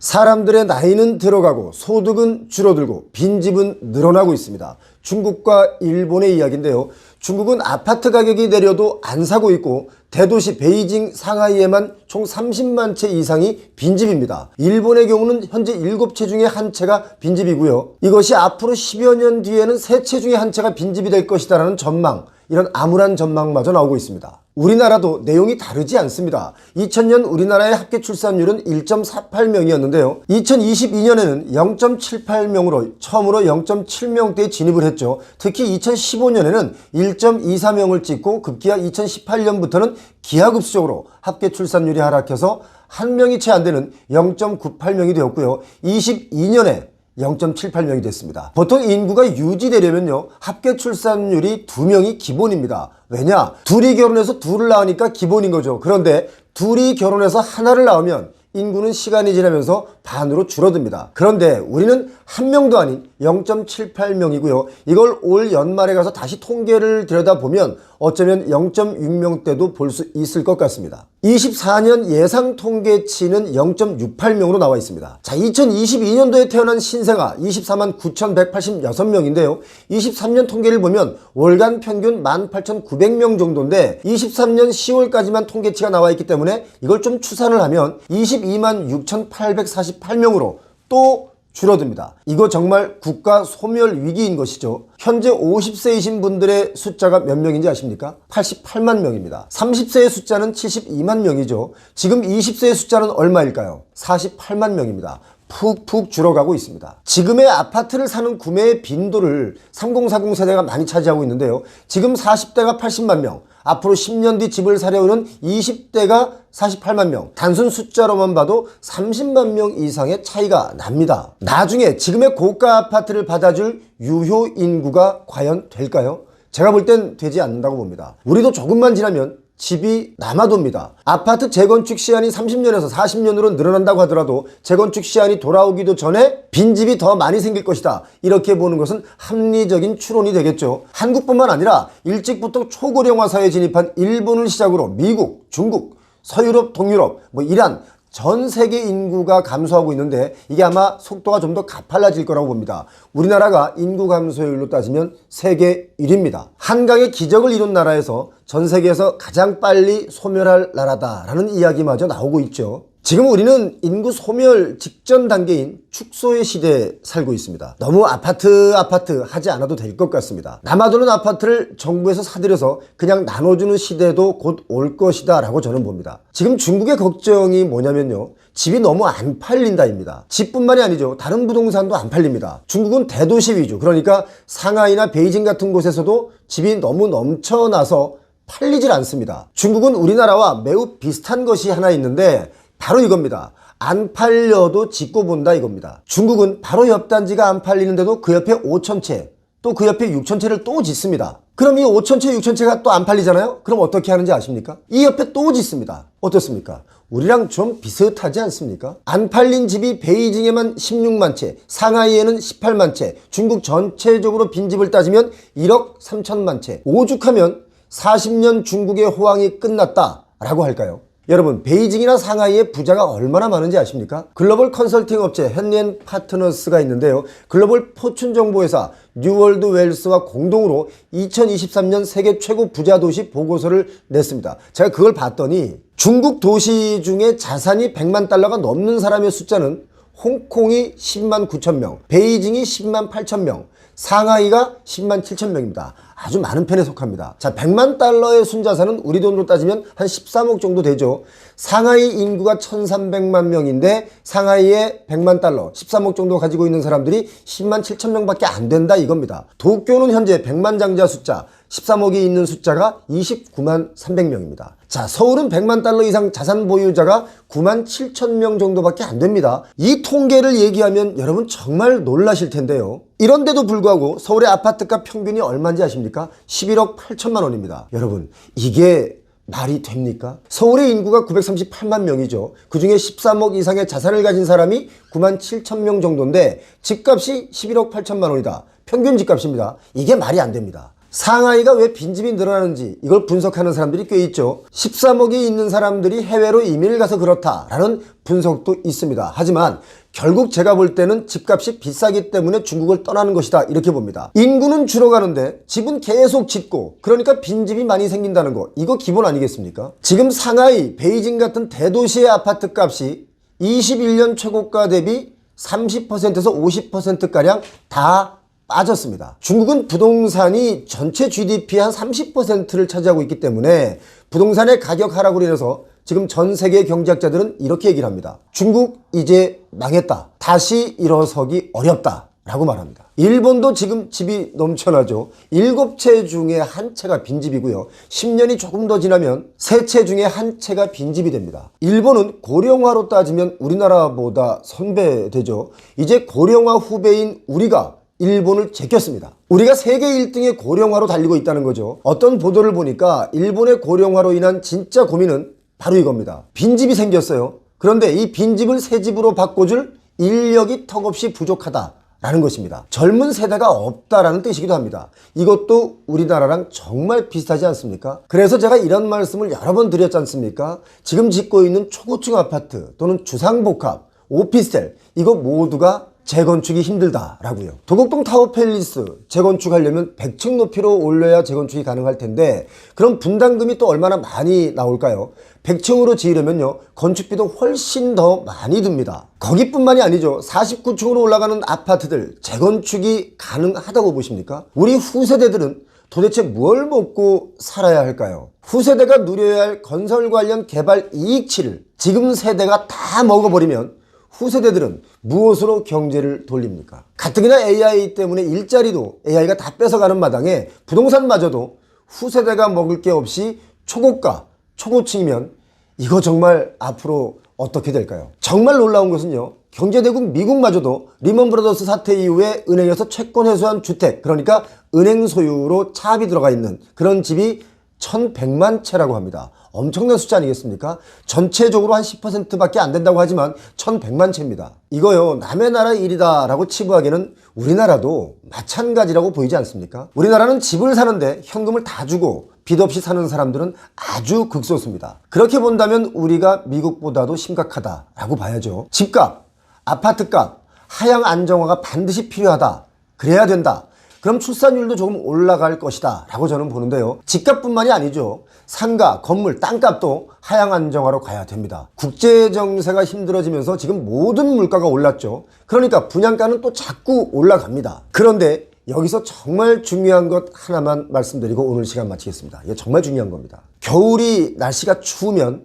사람들의 나이는 들어가고 소득은 줄어들고 빈집은 늘어나고 있습니다. 중국과 일본의 이야기인데요. 중국은 아파트 가격이 내려도 안 사고 있고 대도시 베이징, 상하이에만 총 30만 채 이상이 빈집입니다. 일본의 경우는 현재 7채 중에 1채가 빈집이고요. 이것이 앞으로 10여 년 뒤에는 3채 중에 1채가 빈집이 될 것이다라는 전망, 이런 암울한 전망마저 나오고 있습니다. 우리나라도 내용이 다르지 않습니다. 2000년 우리나라의 합계 출산율은 1.48명이었는데요. 2022년에는 0.78명으로 처음으로 0.7명대에 진입을 했죠. 특히 2015년에는 1.24명을 찍고 급기야 2018년부터는 기하급수적으로 합계 출산율이 하락해서 한 명이 채 안 되는 0.98명이 되었고요. 22년에 0.78명이 됐습니다. 보통 인구가 유지되려면요, 합계 출산율이 2명이 기본입니다. 왜냐? 둘이 결혼해서 둘을 낳으니까 기본인 거죠. 그런데 둘이 결혼해서 하나를 낳으면 인구는 시간이 지나면서 반으로 줄어듭니다. 그런데 우리는 한 명도 아닌 0.78명이고요. 이걸 올 연말에 가서 다시 통계를 들여다보면 어쩌면 0.6명대도 볼 수 있을 것 같습니다. 24년 예상 통계치는 0.68명으로 나와 있습니다. 자, 2022년도에 태어난 신생아 24만 9,186명인데요. 23년 통계를 보면 월간 평균 18,900명 정도인데 23년 10월까지만 통계치가 나와 있기 때문에 이걸 좀 추산을 하면 22만 6,848명으로 또 줄어듭니다. 이거 정말 국가 소멸 위기인 것이죠. 현재 50세이신 분들의 숫자가 몇 명인지 아십니까? 88만 명입니다. 30세의 숫자는 72만 명이죠. 지금 20세의 숫자는 얼마일까요? 48만 명입니다. 푹푹 줄어가고 있습니다. 지금의 아파트를 사는 구매의 빈도를 3040 세대가 많이 차지하고 있는데요. 지금 40대가 80만 명, 앞으로 10년 뒤 집을 사려는 20대가 48만 명, 단순 숫자로만 봐도 30만 명 이상의 차이가 납니다. 나중에 지금의 고가 아파트를 받아줄 유효 인구가 과연 될까요? 제가 볼 땐 되지 않는다고 봅니다. 우리도 조금만 지나면 집이 남아돕니다. 아파트 재건축 시한이 30년에서 40년으로 늘어난다고 하더라도 재건축 시한이 돌아오기도 전에 빈집이 더 많이 생길 것이다. 이렇게 보는 것은 합리적인 추론이 되겠죠. 한국뿐만 아니라 일찍부터 초고령화 사회에 진입한 일본을 시작으로 미국, 중국, 서유럽, 동유럽, 이란, 전 세계 인구가 감소하고 있는데 이게 아마 속도가 좀 더 가팔라질 거라고 봅니다. 우리나라가 인구 감소율로 따지면 세계 1위입니다. 한강의 기적을 이룬 나라에서 전 세계에서 가장 빨리 소멸할 나라다라는 이야기마저 나오고 있죠. 지금 우리는 인구 소멸 직전 단계인 축소의 시대에 살고 있습니다. 너무 아파트 하지 않아도 될 것 같습니다. 남아도는 아파트를 정부에서 사들여서 그냥 나눠주는 시대도 곧 올 것이다 라고 저는 봅니다. 지금 중국의 걱정이 뭐냐면요, 집이 너무 안 팔린다입니다. 집뿐만이 아니죠, 다른 부동산도 안 팔립니다. 중국은 대도시 위주, 그러니까 상하이나 베이징 같은 곳에서도 집이 너무 넘쳐나서 팔리질 않습니다. 중국은 우리나라와 매우 비슷한 것이 하나 있는데 바로 이겁니다. 안 팔려도 짓고 본다 이겁니다. 중국은 바로 옆 단지가 안 팔리는데도 그 옆에 5,000채, 또 그 옆에 6,000채를 또 짓습니다. 그럼 이 5,000채, 6,000채가 또 안 팔리잖아요? 그럼 어떻게 하는지 아십니까? 이 옆에 또 짓습니다. 어떻습니까? 우리랑 좀 비슷하지 않습니까? 안 팔린 집이 베이징에만 16만 채, 상하이에는 18만 채, 중국 전체적으로 빈집을 따지면 1억 3천만 채. 오죽하면 40년 중국의 호황이 끝났다라고 할까요? 여러분, 베이징이나 상하이에 부자가 얼마나 많은지 아십니까? 글로벌 컨설팅 업체 헨리앤 파트너스가 있는데요. 글로벌 포춘 정보회사 뉴월드 웰스와 공동으로 2023년 세계 최고 부자 도시 보고서를 냈습니다. 제가 그걸 봤더니 중국 도시 중에 자산이 100만 달러가 넘는 사람의 숫자는 홍콩이 10만 9천 명, 베이징이 10만 8천 명, 상하이가 10만 7천 명입니다. 아주 많은 편에 속합니다. 자, 100만 달러의 순자산은 우리 돈으로 따지면 한 13억 정도 되죠. 상하이 인구가 1300만 명인데 상하이에 100만 달러, 13억 정도 가지고 있는 사람들이 10만 7천 명밖에 안 된다 이겁니다. 도쿄는 현재 100만 장자 숫자, 13억이 있는 숫자가 29만 300명입니다. 자, 서울은 100만 달러 이상 자산 보유자가 9만 7천 명 정도밖에 안 됩니다. 이 통계를 얘기하면 여러분 정말 놀라실 텐데요. 이런데도 불구하고 서울의 아파트가 평균이 얼마인지 아십니까? 11억 8천만 원입니다. 여러분, 이게 말이 됩니까? 서울의 인구가 938만 명이죠. 그 중에 13억 이상의 자산을 가진 사람이 9만 7천 명 정도인데 집값이 11억 8천만 원이다. 평균 집값입니다. 이게 말이 안 됩니다. 상하이가 왜 빈집이 늘어나는지 이걸 분석하는 사람들이 꽤 있죠. 13억이 있는 사람들이 해외로 이민을 가서 그렇다라는 분석도 있습니다. 하지만 결국 제가 볼 때는 집값이 비싸기 때문에 중국을 떠나는 것이다 이렇게 봅니다. 인구는 줄어가는데 집은 계속 짓고, 그러니까 빈집이 많이 생긴다는 거, 이거 기본 아니겠습니까? 지금 상하이, 베이징 같은 대도시의 아파트 값이 21년 최고가 대비 30%에서 50%가량 다 빠졌습니다. 중국은 부동산이 전체 GDP의 한 30%를 차지하고 있기 때문에 부동산의 가격 하락으로 인해서 지금 전 세계 경제학자들은 이렇게 얘기를 합니다. 중국 이제 망했다. 다시 일어서기 어렵다 라고 말합니다. 일본도 지금 집이 넘쳐나죠. 7채 중에 한 채가 빈집이고요. 10년이 조금 더 지나면 3채 중에 한 채가 빈집이 됩니다. 일본은 고령화로 따지면 우리나라보다 선배되죠. 이제 고령화 후배인 우리가 일본을 제꼈습니다. 우리가 세계 1등의 고령화로 달리고 있다는 거죠. 어떤 보도를 보니까 일본의 고령화로 인한 진짜 고민은 바로 이겁니다. 빈집이 생겼어요. 그런데 이 빈집을 새 집으로 바꿔줄 인력이 턱없이 부족하다라는 것입니다. 젊은 세대가 없다라는 뜻이기도 합니다. 이것도 우리나라랑 정말 비슷하지 않습니까? 그래서 제가 이런 말씀을 여러 번 드렸지 않습니까? 지금 짓고 있는 초고층 아파트 또는 주상복합, 오피스텔, 이거 모두가 재건축이 힘들다라고요. 도곡동 타워팰리스 재건축하려면 100층 높이로 올려야 재건축이 가능할 텐데, 그럼 분담금이 또 얼마나 많이 나올까요? 100층으로 지으려면요, 건축비도 훨씬 더 많이 듭니다. 거기뿐만이 아니죠. 49층으로 올라가는 아파트들 재건축이 가능하다고 보십니까? 우리 후세대들은 도대체 뭘 먹고 살아야 할까요? 후세대가 누려야 할 건설 관련 개발 이익치를 지금 세대가 다 먹어버리면 후세대들은 무엇으로 경제를 돌립니까? 가뜩이나 AI 때문에 일자리도 AI가 다 뺏어가는 마당에 부동산마저도 후세대가 먹을 게 없이 초고가, 초고층이면 이거 정말 앞으로 어떻게 될까요? 정말 놀라운 것은요, 경제대국 미국마저도 리먼 브라더스 사태 이후에 은행에서 채권 회수한 주택, 그러니까 은행 소유로 차압이 들어가 있는 그런 집이 1100만 채라고 합니다. 엄청난 숫자 아니겠습니까? 전체적으로 한 10%밖에 안 된다고 하지만 1100만 채입니다. 이거요, 남의 나라 일이다 라고 치부하기에는 우리나라도 마찬가지라고 보이지 않습니까? 우리나라는 집을 사는데 현금을 다 주고 빚 없이 사는 사람들은 아주 극소수입니다. 그렇게 본다면 우리가 미국보다도 심각하다라고 봐야죠. 집값, 아파트값, 하향 안정화가 반드시 필요하다. 그래야 된다. 그럼 출산율도 조금 올라갈 것이다 라고 저는 보는데요. 집값뿐만이 아니죠. 상가, 건물, 땅값도 하향 안정화로 가야 됩니다. 국제정세가 힘들어지면서 지금 모든 물가가 올랐죠. 그러니까 분양가는 또 자꾸 올라갑니다. 그런데 여기서 정말 중요한 것 하나만 말씀드리고 오늘 시간 마치겠습니다. 이게 정말 중요한 겁니다. 겨울이 날씨가 추우면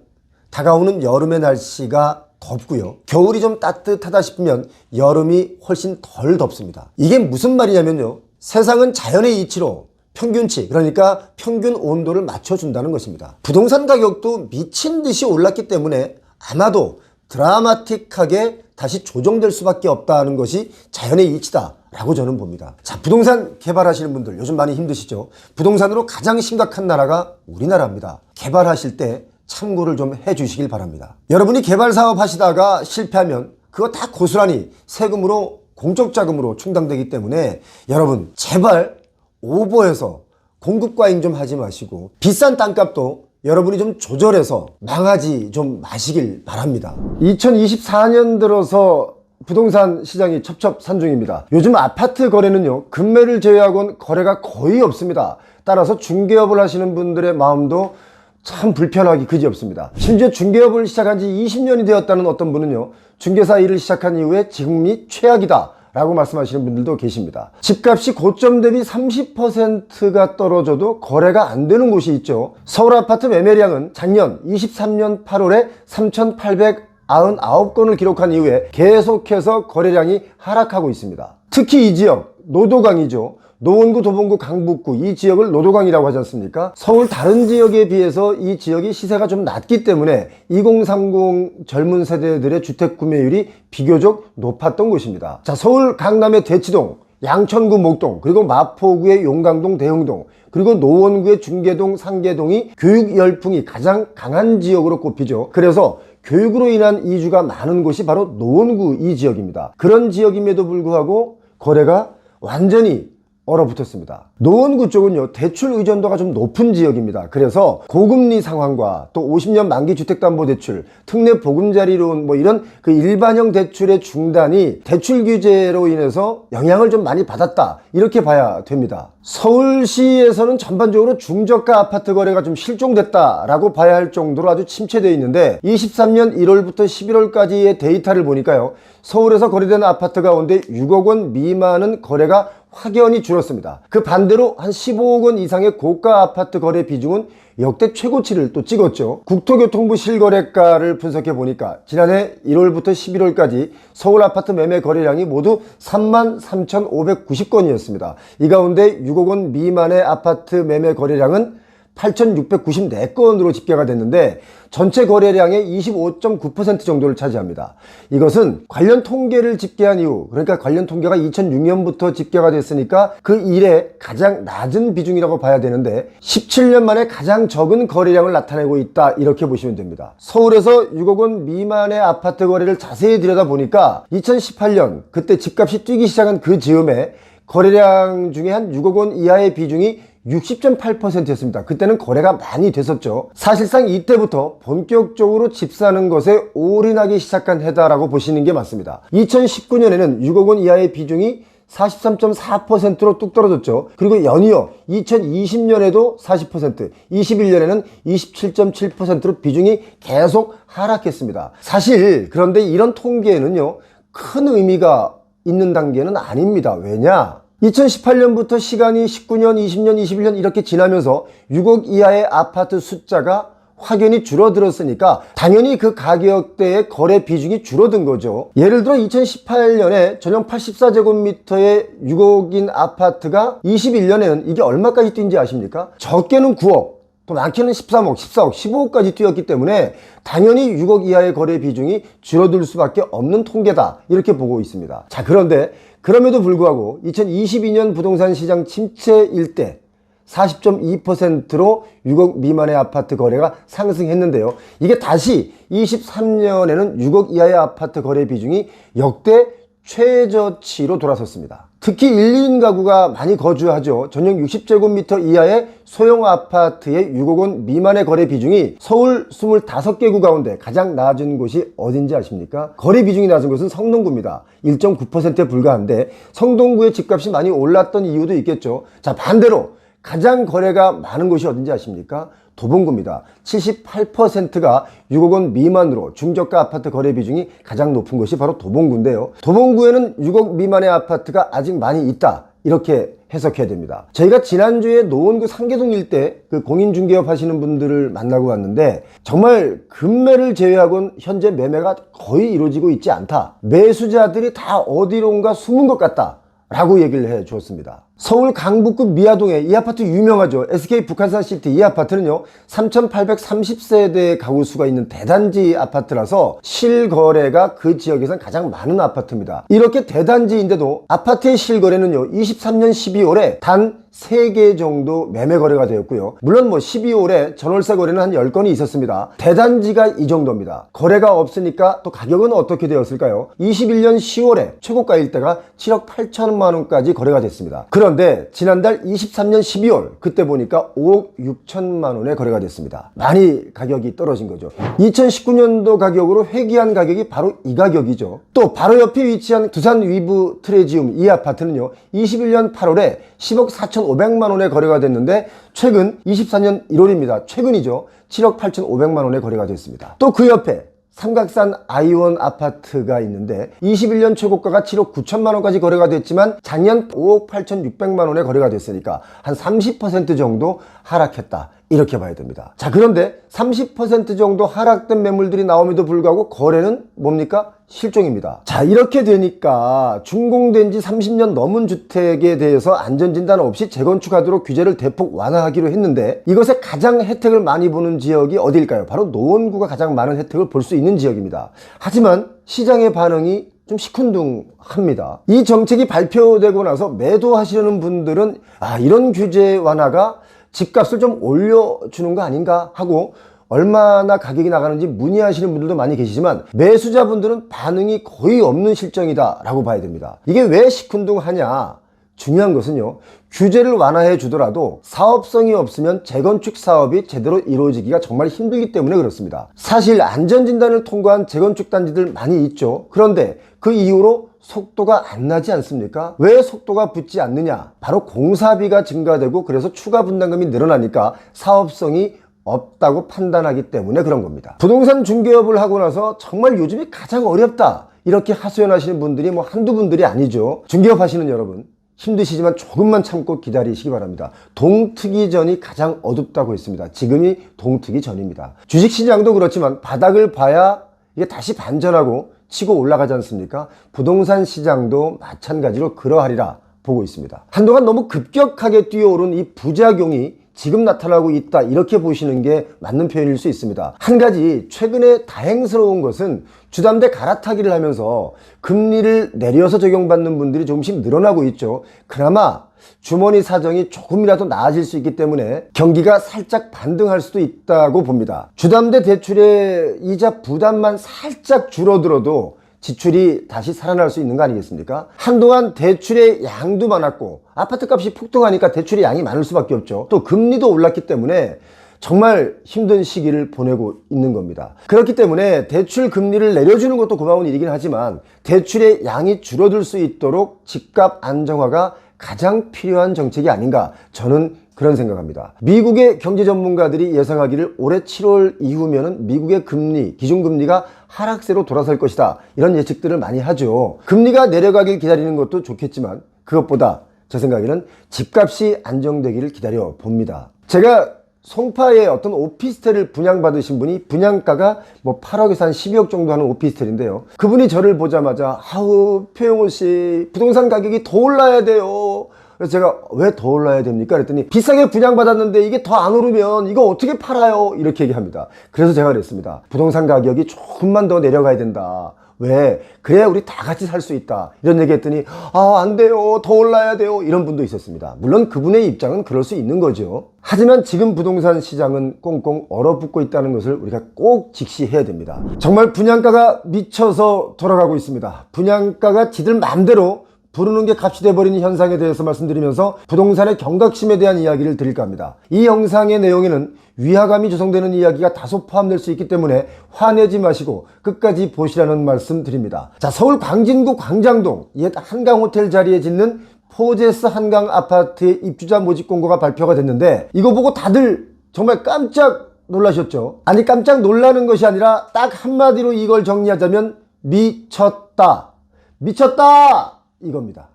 다가오는 여름의 날씨가 덥고요. 겨울이 좀 따뜻하다 싶으면 여름이 훨씬 덜 덥습니다. 이게 무슨 말이냐면요, 세상은 자연의 이치로 평균치, 그러니까 평균 온도를 맞춰준다는 것입니다. 부동산 가격도 미친 듯이 올랐기 때문에 아마도 드라마틱하게 다시 조정될 수밖에 없다는 것이 자연의 이치다 라고 저는 봅니다. 자, 부동산 개발하시는 분들 요즘 많이 힘드시죠? 부동산으로 가장 심각한 나라가 우리나라입니다. 개발하실 때 참고를 좀 해주시길 바랍니다. 여러분이 개발 사업 하시다가 실패하면 그거 다 고스란히 세금으로, 공적 자금으로 충당되기 때문에 여러분 제발 오버해서 공급 과잉 좀 하지 마시고 비싼 땅값도 여러분이 좀 조절해서 망하지 좀 마시길 바랍니다. 2024년 들어서 부동산 시장이 첩첩산중입니다. 요즘 아파트 거래는요, 금매를 제외하고는 거래가 거의 없습니다. 따라서 중개업을 하시는 분들의 마음도 참 불편하기 그지없습니다. 심지어 중개업을 시작한 지 20년이 되었다는 어떤 분은요, 중개사 일을 시작한 이후에 지금이 최악이다 라고 말씀하시는 분들도 계십니다. 집값이 고점 대비 30%가 떨어져도 거래가 안 되는 곳이 있죠. 서울 아파트 매매량은 작년 23년 8월에 3,899건을 기록한 이후에 계속해서 거래량이 하락하고 있습니다. 특히 이 지역 노도강이죠. 노원구, 도봉구, 강북구 이 지역을 노도강이라고 하지 않습니까? 서울 다른 지역에 비해서 이 지역이 시세가 좀 낮기 때문에 2030 젊은 세대들의 주택 구매율이 비교적 높았던 곳입니다. 자, 서울 강남의 대치동, 양천구 목동, 그리고 마포구의 용강동, 대흥동, 그리고 노원구의 중계동, 상계동이 교육 열풍이 가장 강한 지역으로 꼽히죠. 그래서 교육으로 인한 이주가 많은 곳이 바로 노원구 이 지역입니다. 그런 지역임에도 불구하고 거래가 완전히 얼어붙었습니다. 노원구 쪽은요, 대출 의존도가 좀 높은 지역입니다. 그래서 고금리 상황과 또 50년 만기 주택담보대출, 특례 보금자리론 뭐 이런 그 일반형 대출의 중단이 대출 규제로 인해서 영향을 좀 많이 받았다, 이렇게 봐야 됩니다. 서울시에서는 전반적으로 중저가 아파트 거래가 좀 실종됐다라고 봐야 할 정도로 아주 침체되어 있는데, 23년 1월부터 11월까지의 데이터를 보니까요, 서울에서 거래된 아파트 가운데 6억 원 미만은 거래가 확연히 줄었습니다. 그 반대로 한 15억 원 이상의 고가 아파트 거래 비중은 역대 최고치를 또 찍었죠. 국토교통부 실거래가를 분석해 보니까 지난해 1월부터 11월까지 서울 아파트 매매 거래량이 모두 33,590건이었습니다. 이 가운데 6억 원 미만의 아파트 매매 거래량은 8,694건으로 집계가 됐는데 전체 거래량의 25.9% 정도를 차지합니다. 이것은 관련 통계를 집계한 이후, 그러니까 관련 통계가 2006년부터 집계가 됐으니까 그 이래 가장 낮은 비중이라고 봐야 되는데 17년 만에 가장 적은 거래량을 나타내고 있다, 이렇게 보시면 됩니다. 서울에서 6억 원 미만의 아파트 거래를 자세히 들여다보니까 2018년 그때 집값이 뛰기 시작한 그 즈음에 거래량 중에 한 6억 원 이하의 비중이 60.8%였습니다. 그때는 거래가 많이 됐었죠. 사실상 이때부터 본격적으로 집 사는 것에 올인하기 시작한 해다라고 보시는 게 맞습니다. 2019년에는 6억 원 이하의 비중이 43.4%로 뚝 떨어졌죠. 그리고 연이어 2020년에도 40%, 21년에는 27.7%로 비중이 계속 하락했습니다. 사실 그런데 이런 통계에는요, 큰 의미가 있는 단계는 아닙니다. 왜냐? 2018년부터 시간이 19년, 20년, 21년 이렇게 지나면서 6억 이하의 아파트 숫자가 확연히 줄어들었으니까 당연히 그 가격대의 거래 비중이 줄어든 거죠. 예를 들어 2018년에 전용 84제곱미터의 6억인 아파트가 21년에는 이게 얼마까지 뛴지 아십니까? 적게는 9억, 또 많게는 13억, 14억, 15억까지 뛰었기 때문에 당연히 6억 이하의 거래 비중이 줄어들 수밖에 없는 통계다, 이렇게 보고 있습니다. 자, 그런데 그럼에도 불구하고 2022년 부동산 시장 침체일 때 40.2%로 6억 미만의 아파트 거래가 상승했는데요. 이게 다시 23년에는 6억 이하의 아파트 거래 비중이 역대 최저치로 돌아섰습니다. 특히 1, 2인 가구가 많이 거주하죠. 전용 60제곱미터 이하의 소형 아파트의 6억 원 미만의 거래 비중이 서울 25개 구 가운데 가장 낮은 곳이 어딘지 아십니까? 거래 비중이 낮은 곳은 성동구입니다. 1.9%에 불과한데 성동구의 집값이 많이 올랐던 이유도 있겠죠. 자, 반대로 가장 거래가 많은 곳이 어딘지 아십니까? 도봉구입니다. 78%가 6억 원 미만으로 중저가 아파트 거래 비중이 가장 높은 곳이 바로 도봉구인데요. 도봉구에는 6억 미만의 아파트가 아직 많이 있다, 이렇게 해석해야 됩니다. 저희가 지난주에 노원구 상계동 일대 그 공인중개업 하시는 분들을 만나고 왔는데 정말 금매를 제외하고는 현재 매매가 거의 이루어지고 있지 않다, 매수자들이 다 어디론가 숨은 것 같다 라고 얘기를 해 주었습니다. 서울 강북구 미아동에 이 아파트 유명하죠. SK 북한산시티. 이 아파트는요 3,830세대 가구 수가 있는 대단지 아파트라서 실거래가 그 지역에선 가장 많은 아파트입니다. 이렇게 대단지인데도 아파트의 실거래는요 23년 12월에 단 3개 정도 매매 거래가 되었고요. 물론 12월에 전월세 거래는 한 10건이 있었습니다. 대단지가 이 정도입니다. 거래가 없으니까 또 가격은 어떻게 되었을까요? 21년 10월에 최고가일 때가 7억 8천만 원까지 거래가 됐습니다. 그런데 지난달 23년 12월 그때 보니까 5억 6천만 원에 거래가 됐습니다. 많이 가격이 떨어진 거죠. 2019년도 가격으로 회귀한 가격이 바로 이 가격이죠. 또 바로 옆에 위치한 두산 위브 트레지움 이 아파트는요 21년 8월에 10억 4,500만 원에 거래가 됐는데 최근 24년 1월입니다. 최근이죠. 7억 8,500만 원에 거래가 됐습니다. 또 그 옆에 삼각산 아이원 아파트가 있는데 21년 최고가가 7억 9천만 원까지 거래가 됐지만 작년 5억 8,600만 원에 거래가 됐으니까 한 30% 정도 하락했다, 이렇게 봐야 됩니다. 자, 그런데 30% 정도 하락된 매물들이 나옴에도 불구하고 거래는 뭡니까? 실종입니다. 자, 이렇게 되니까 준공된 지 30년 넘은 주택에 대해서 안전진단 없이 재건축하도록 규제를 대폭 완화하기로 했는데 이것에 가장 혜택을 많이 보는 지역이 어디일까요? 바로 노원구가 가장 많은 혜택을 볼 수 있는 지역입니다. 하지만 시장의 반응이 좀 시큰둥합니다. 이 정책이 발표되고 나서 매도하시려는 분들은 이런 규제 완화가 집값을 좀 올려주는 거 아닌가 하고 얼마나 가격이 나가는지 문의하시는 분들도 많이 계시지만 매수자분들은 반응이 거의 없는 실정이다 라고 봐야 됩니다. 이게 왜 시큰둥하냐? 중요한 것은요, 규제를 완화해 주더라도 사업성이 없으면 재건축 사업이 제대로 이루어지기가 정말 힘들기 때문에 그렇습니다. 사실 안전진단을 통과한 재건축 단지들 많이 있죠. 그런데 그 이후로 속도가 안 나지 않습니까? 왜 속도가 붙지 않느냐? 바로 공사비가 증가되고 그래서 추가 분담금이 늘어나니까 사업성이 없다고 판단하기 때문에 그런 겁니다. 부동산 중개업을 하고 나서 정말 요즘이 가장 어렵다, 이렇게 하소연하시는 분들이 뭐 한두 분들이 아니죠. 중개업 하시는 여러분, 힘드시지만 조금만 참고 기다리시기 바랍니다. 동트기 전이 가장 어둡다고 했습니다. 지금이 동트기 전입니다. 주식시장도 그렇지만 바닥을 봐야 이게 다시 반전하고 치고 올라가지 않습니까? 부동산 시장도 마찬가지로 그러하리라 보고 있습니다. 한동안 너무 급격하게 뛰어오른 이 부작용이 지금 나타나고 있다, 이렇게 보시는 게 맞는 표현일 수 있습니다. 한 가지 최근에 다행스러운 것은 주담대 갈아타기를 하면서 금리를 내려서 적용받는 분들이 조금씩 늘어나고 있죠. 그나마 주머니 사정이 조금이라도 나아질 수 있기 때문에 경기가 살짝 반등할 수도 있다고 봅니다. 주담대 대출의 이자 부담만 살짝 줄어들어도 지출이 다시 살아날 수 있는 거 아니겠습니까? 한동안 대출의 양도 많았고 아파트값이 폭등하니까 대출의 양이 많을 수밖에 없죠. 또 금리도 올랐기 때문에 정말 힘든 시기를 보내고 있는 겁니다. 그렇기 때문에 대출 금리를 내려주는 것도 고마운 일이긴 하지만 대출의 양이 줄어들 수 있도록 집값 안정화가 가장 필요한 정책이 아닌가, 저는 그런 생각합니다. 미국의 경제 전문가들이 예상하기를 올해 7월 이후면은 미국의 금리, 기준금리가 하락세로 돌아설 것이다, 이런 예측들을 많이 하죠. 금리가 내려가길 기다리는 것도 좋겠지만 그것보다 제 생각에는 집값이 안정되기를 기다려 봅니다. 제가 송파에 어떤 오피스텔을 분양받으신 분이, 분양가가 뭐 8억에서 한 12억 정도 하는 오피스텔인데요, 그분이 저를 보자마자 아우 표영훈 씨, 부동산 가격이 더 올라야 돼요. 그래서 제가 왜 더 올라야 됩니까? 그랬더니 비싸게 분양받았는데 이게 더 안 오르면 이거 어떻게 팔아요? 이렇게 얘기합니다. 그래서 제가 그랬습니다. 부동산 가격이 조금만 더 내려가야 된다. 왜? 그래야 우리 다 같이 살 수 있다, 이런 얘기 했더니 안 돼요, 더 올라야 돼요, 이런 분도 있었습니다. 물론 그분의 입장은 그럴 수 있는 거죠. 하지만 지금 부동산 시장은 꽁꽁 얼어붙고 있다는 것을 우리가 꼭 직시해야 됩니다. 정말 분양가가 미쳐서 돌아가고 있습니다. 분양가가 지들 마음대로 부르는 게 값이 돼버리는 현상에 대해서 말씀드리면서 부동산의 경각심에 대한 이야기를 드릴까 합니다. 이 영상의 내용에는 위화감이 조성되는 이야기가 다소 포함될 수 있기 때문에 화내지 마시고 끝까지 보시라는 말씀 드립니다. 자, 서울 광진구 광장동 옛 한강호텔 자리에 짓는 포제스 한강 아파트의 입주자 모집 공고가 발표가 됐는데, 이거 보고 다들 정말 깜짝 놀라셨죠? 아니, 깜짝 놀라는 것이 아니라 딱 한마디로 이걸 정리하자면 미쳤다, 미쳤다, 이겁니다.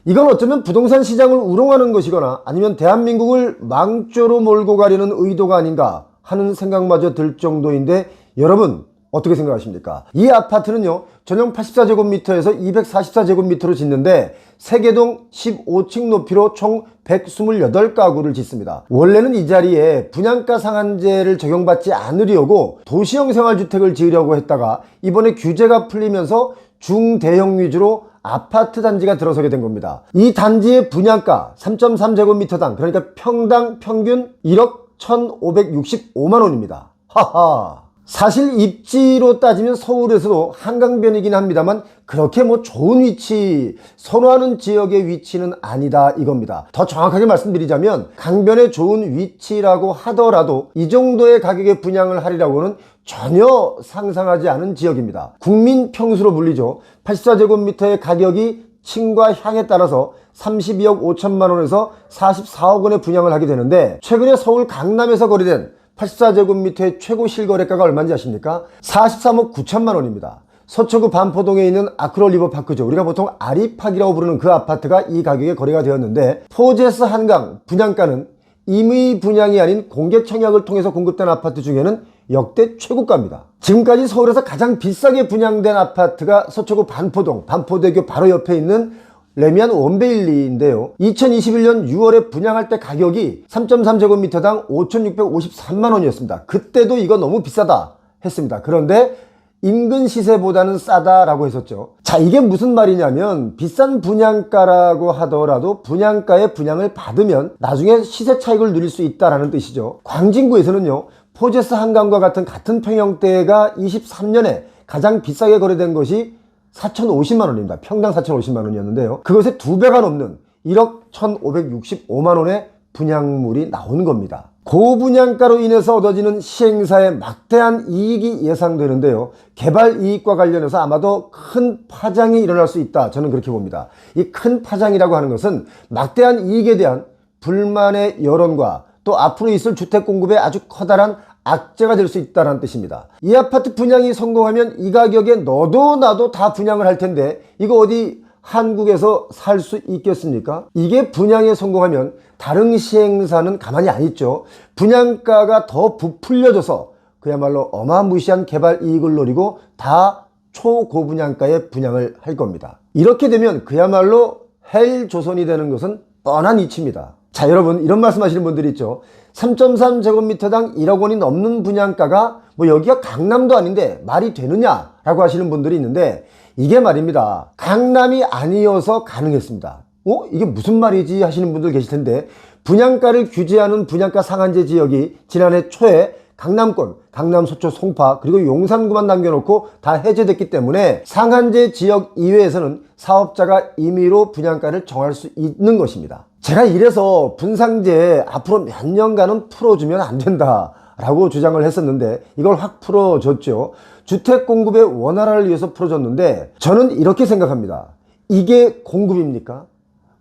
이건 어쩌면 부동산 시장을 우롱하는 것이거나 아니면 대한민국을 망조로 몰고 가려는 의도가 아닌가 하는 생각마저 들 정도인데, 여러분 어떻게 생각하십니까? 이 아파트는요, 전용 84제곱미터에서 244제곱미터로 짓는데 세개동 15층 높이로 총 128가구를 짓습니다. 원래는 이 자리에 분양가 상한제를 적용받지 않으려고 도시형 생활주택을 지으려고 했다가 이번에 규제가 풀리면서 중대형 위주로 아파트 단지가 들어서게 된 겁니다. 이 단지의 분양가 3.3제곱미터당, 그러니까 평당 평균 1억 1,565만원입니다. 하하. 사실 입지로 따지면 서울에서도 한강변이긴 합니다만 그렇게 뭐 좋은 위치, 선호하는 지역의 위치는 아니다, 이겁니다. 더 정확하게 말씀드리자면 강변에 좋은 위치라고 하더라도 이 정도의 가격에 분양을 하리라고는 전혀 상상하지 않은 지역입니다. 국민 평수로 불리죠. 84제곱미터의 가격이 층과 향에 따라서 32억 5천만 원에서 44억 원에 분양을 하게 되는데, 최근에 서울 강남에서 거래된 84제곱미터의 최고 실거래가가 얼마인지 아십니까? 43억 9천만 원입니다. 서초구 반포동에 있는 아크로 리버파크죠. 우리가 보통 아리팍이라고 부르는 그 아파트가 이 가격에 거래가 되었는데, 포제스 한강 분양가는 임의 분양이 아닌 공개 청약을 통해서 공급된 아파트 중에는 역대 최고가입니다. 지금까지 서울에서 가장 비싸게 분양된 아파트가 서초구 반포동, 반포대교 바로 옆에 있는 레미안 원베일리인데요. 2021년 6월에 분양할 때 가격이 3.3제곱미터당 5,653만 원이었습니다. 그때도 이거 너무 비싸다 했습니다. 그런데 인근 시세보다는 싸다라고 했었죠. 자, 이게 무슨 말이냐면 비싼 분양가라고 하더라도 분양가에 분양을 받으면 나중에 시세 차익을 누릴 수 있다라는 뜻이죠. 광진구에서는요, 포제스 한강과 같은 평형대가 23년에 가장 비싸게 거래된 것이 4,050만 원입니다. 평당 4,050만 원이었는데요. 그것의 2배가 넘는 1억 1,565만 원의 분양물이 나온 겁니다. 고분양가로 인해서 얻어지는 시행사의 막대한 이익이 예상되는데요. 개발 이익과 관련해서 아마도 큰 파장이 일어날 수 있다. 저는 그렇게 봅니다. 이 큰 파장이라고 하는 것은 막대한 이익에 대한 불만의 여론과 또 앞으로 있을 주택 공급에 아주 커다란 악재가 될 수 있다는 뜻입니다. 이 아파트 분양이 성공하면 이 가격에 너도 나도 다 분양을 할 텐데 이거 어디 한국에서 살 수 있겠습니까? 이게 분양에 성공하면 다른 시행사는 가만히 안 있죠. 분양가가 더 부풀려져서 그야말로 어마무시한 개발 이익을 노리고 다 초고분양가에 분양을 할 겁니다. 이렇게 되면 그야말로 헬조선이 되는 것은 뻔한 이치입니다. 자, 여러분, 이런 말씀 하시는 분들이 있죠. 3.3제곱미터당 1억 원이 넘는 분양가가 뭐 여기가 강남도 아닌데 말이 되느냐라고 하시는 분들이 있는데 이게 말입니다. 강남이 아니어서 가능했습니다. 이게 무슨 말이지 하시는 분들 계실 텐데 분양가를 규제하는 분양가 상한제 지역이 지난해 초에 강남권, 강남, 서초, 송파 그리고 용산구만 남겨놓고 다 해제됐기 때문에 상한제 지역 이외에서는 사업자가 임의로 분양가를 정할 수 있는 것입니다. 제가 이래서 분상제 앞으로 몇 년간은 풀어주면 안 된다 라고 주장을 했었는데 이걸 확 풀어줬죠. 주택 공급의 원활화를 위해서 풀어줬는데 저는 이렇게 생각합니다. 이게 공급입니까?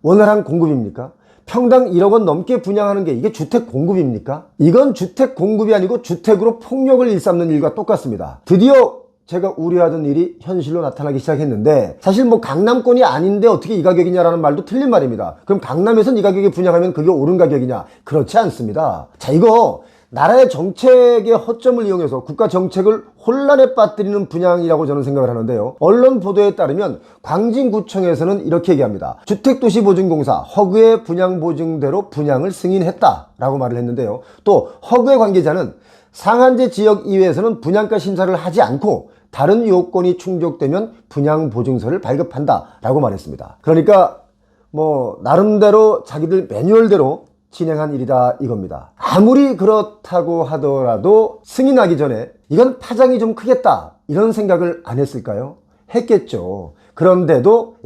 원활한 공급입니까? 평당 1억 원 넘게 분양하는 게 이게 주택 공급입니까? 이건 주택 공급이 아니고 주택으로 폭력을 일삼는 일과 똑같습니다. 드디어 제가 우려하던 일이 현실로 나타나기 시작했는데 사실 뭐 강남권이 아닌데 어떻게 이 가격이냐라는 말도 틀린 말입니다. 그럼 강남에선 이 가격에 분양하면 그게 옳은 가격이냐? 그렇지 않습니다. 자, 이거 나라의 정책의 허점을 이용해서 국가 정책을 혼란에 빠뜨리는 분양이라고 저는 생각을 하는데요. 언론 보도에 따르면 광진구청에서는 이렇게 얘기합니다. 주택도시보증공사 허그의 분양보증대로 분양을 승인했다라고 말을 했는데요. 또 허그의 관계자는 상한제 지역 이외에서는 분양가 심사를 하지 않고 다른 요건이 충족되면 분양보증서를 발급한다라고 말했습니다. 그러니까 뭐 나름대로 자기들 매뉴얼대로 진행한 일이다 이겁니다. 아무리 그렇다고 하더라도 승인하기 전에 이건 파장이 좀 크겠다 이런 생각을 안 했을까요? 했겠죠. 그런데도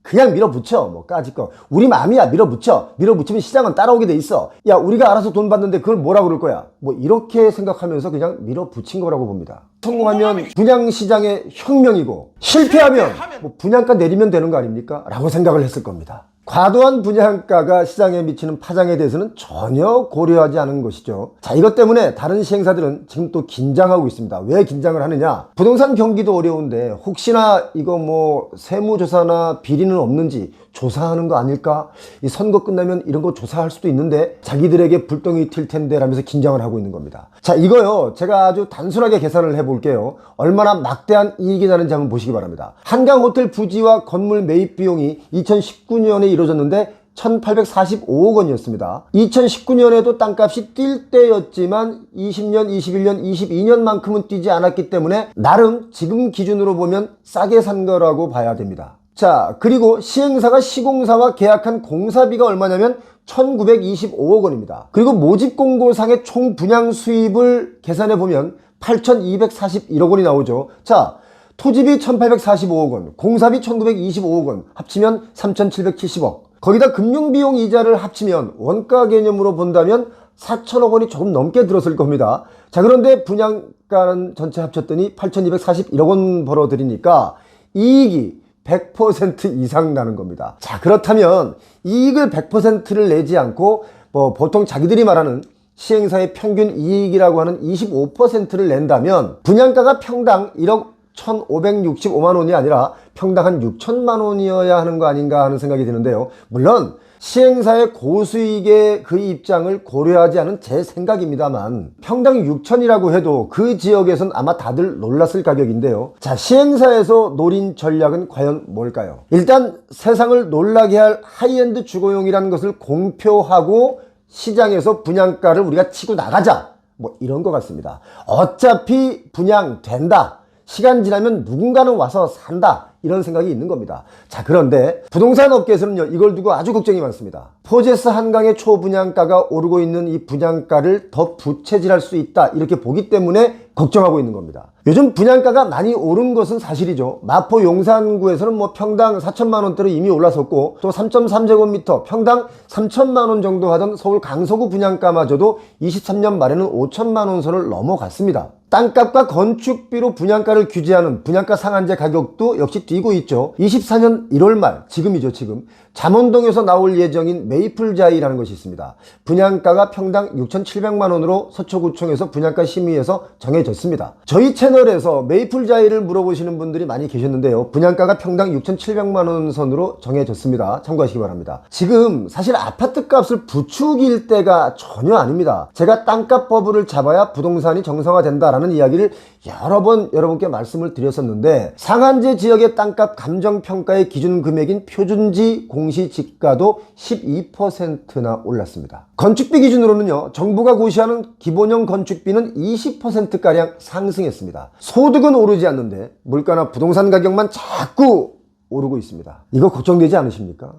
그냥 밀어붙여 뭐 까짓거 우리 마음이야 밀어붙이면 시장은 따라오게 돼 있어. 우리가 알아서 돈 받는데 그걸 뭐라 그럴 거야. 뭐 이렇게 생각하면서 그냥 밀어붙인 거라고 봅니다. 성공하면 분양시장의 혁명이고 실패하면 뭐 분양가 내리면 되는 거 아닙니까? 라고 생각을 했을 겁니다. 과도한 분양가가 시장에 미치는 파장에 대해서는 전혀 고려하지 않은 것이죠. 자, 이것 때문에 다른 시행사들은 지금 또 긴장하고 있습니다. 왜 긴장을 하느냐? 부동산 경기도 어려운데 혹시나 이거 뭐 세무조사나 비리는 없는지 조사하는 거 아닐까? 이 선거 끝나면 이런 거 조사할 수도 있는데 자기들에게 불똥이 튈 텐데 라면서 긴장을 하고 있는 겁니다. 자, 이거요. 제가 아주 단순하게 계산을 해볼게요. 얼마나 막대한 이익이 나는지 한번 보시기 바랍니다. 한강호텔 부지와 건물 매입 비용이 2019년에 이루어졌는데 1845억 원이었습니다. 2019년에도 땅값이 뛸 때였지만 20년, 21년, 22년만큼은 뛰지 않았기 때문에 나름 지금 기준으로 보면 싸게 산 거라고 봐야 됩니다. 자, 그리고 시행사가 시공사와 계약한 공사비가 얼마냐면 1925억 원입니다. 그리고 모집 공고상의 총 분양 수입을 계산해 보면 8241억 원이 나오죠. 자, 토지비 1845억 원, 공사비 1925억 원, 합치면 3770억. 거기다 금융비용 이자를 합치면 원가 개념으로 본다면 4천억 원이 조금 넘게 들었을 겁니다. 자, 그런데 분양가는 전체 합쳤더니 8241억 원 벌어들이니까 이익이 100% 이상 나는 겁니다. 자, 그렇다면 이익을 100%를 내지 않고 뭐 보통 자기들이 말하는 시행사의 평균 이익이라고 하는 25%를 낸다면 분양가가 평당 1억 1,565만 원이 아니라 평당 한 6천만 원이어야 하는 거 아닌가 하는 생각이 드는데요. 물론 시행사의 고수익의 그 입장을 고려하지 않은 제 생각입니다만 평당 6천이라고 해도 그 지역에선 아마 다들 놀랐을 가격인데요. 자, 시행사에서 노린 전략은 과연 뭘까요? 일단 세상을 놀라게 할 하이엔드 주거용이라는 것을 공표하고 시장에서 분양가를 우리가 치고 나가자 뭐 이런 것 같습니다. 어차피 분양된다, 시간 지나면 누군가는 와서 산다, 이런 생각이 있는 겁니다. 자, 그런데 부동산 업계에서는요, 이걸 두고 아주 걱정이 많습니다. 포제스 한강의 초분양가가 오르고 있는 이 분양가를 더 부채질할 수 있다, 이렇게 보기 때문에 걱정하고 있는 겁니다. 요즘 분양가가 많이 오른 것은 사실이죠. 마포 용산구에서는 뭐 평당 4천만 원대로 이미 올라섰고, 또 3.3제곱미터 평당 3천만 원 정도 하던 서울 강서구 분양가마저도 23년 말에는 5천만 원 선을 넘어갔습니다. 땅값과 건축비로 분양가를 규제하는 분양가 상한제 가격도 역시 뛰고 있죠. 24년 1월 말, 지금이죠, 지금. 잠원동에서 나올 예정인 메이플자이라는 것이 있습니다. 분양가가 평당 6,700만 원으로 서초구청에서 분양가 심의에서 정해졌습니다. 저희 채널에서 메이플자이를 물어보시는 분들이 많이 계셨는데요. 분양가가 평당 6,700만 원 선으로 정해졌습니다. 참고하시기 바랍니다. 지금 사실 아파트 값을 부추길 때가 전혀 아닙니다. 제가 땅값 버블을 잡아야 부동산이 정상화된다라는 이야기를 여러 번 여러분께 말씀을 드렸었는데, 상한제 지역의 땅값 감정평가의 기준 금액인 표준지 공시지가도 12%나 올랐습니다. 건축비 기준으로는요, 정부가 고시하는 기본형 건축비는 20%가량 상승했습니다. 소득은 오르지 않는데 물가나 부동산 가격만 자꾸 오르고 있습니다. 이거 걱정되지 않으십니까?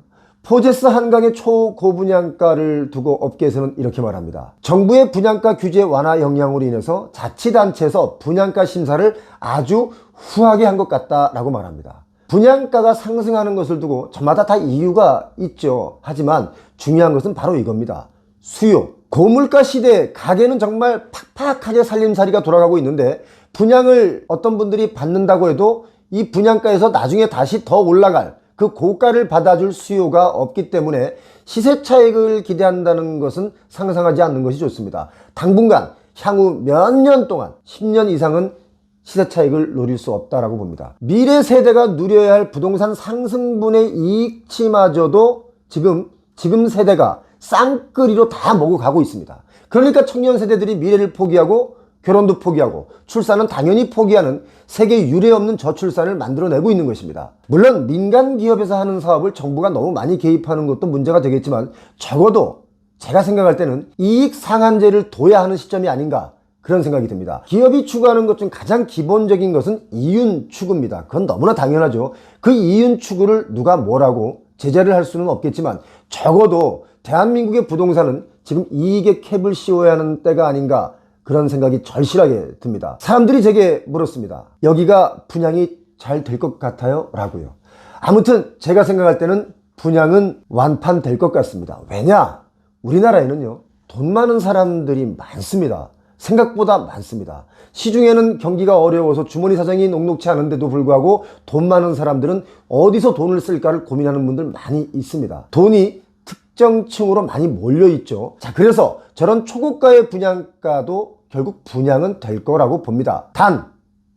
포제스 한강의 초고분양가를 두고 업계에서는 이렇게 말합니다. 정부의 분양가 규제 완화 영향으로 인해서 자치단체에서 분양가 심사를 아주 후하게 한 것 같다라고 말합니다. 분양가가 상승하는 것을 두고 저마다 다 이유가 있죠. 하지만 중요한 것은 바로 이겁니다. 수요. 고물가 시대에 가게는 정말 팍팍하게 살림살이가 돌아가고 있는데, 분양을 어떤 분들이 받는다고 해도 이 분양가에서 나중에 다시 더 올라갈 그 고가를 받아줄 수요가 없기 때문에 시세 차익을 기대한다는 것은 상상하지 않는 것이 좋습니다. 당분간 향후 몇 년 동안 10년 이상은 시세 차익을 노릴 수 없다라고 봅니다. 미래 세대가 누려야 할 부동산 상승분의 이익치마저도 지금 세대가 쌍끌이로 다 먹어가고 있습니다. 그러니까 청년 세대들이 미래를 포기하고 결혼도 포기하고 출산은 당연히 포기하는 세계 유례 없는 저출산을 만들어내고 있는 것입니다. 물론 민간 기업에서 하는 사업을 정부가 너무 많이 개입하는 것도 문제가 되겠지만, 적어도 제가 생각할 때는 이익 상한제를 둬야 하는 시점이 아닌가, 그런 생각이 듭니다. 기업이 추구하는 것 중 가장 기본적인 것은 이윤 추구입니다. 그건 너무나 당연하죠. 그 이윤 추구를 누가 뭐라고 제재를 할 수는 없겠지만, 적어도 대한민국의 부동산은 지금 이익의 캡을 씌워야 하는 때가 아닌가, 그런 생각이 절실하게 듭니다. 사람들이 제게 물었습니다. 여기가 분양이 잘 될 것 같아요? 라고요. 아무튼 제가 생각할 때는 분양은 완판될 것 같습니다. 왜냐? 우리나라에는요, 돈 많은 사람들이 많습니다. 생각보다 많습니다. 시중에는 경기가 어려워서 주머니 사정이 녹록치 않은데도 불구하고 돈 많은 사람들은 어디서 돈을 쓸까를 고민하는 분들 많이 있습니다. 돈이 특정층으로 많이 몰려있죠. 자, 그래서 저런 초고가의 분양가도 결국 분양은 될 거라고 봅니다. 단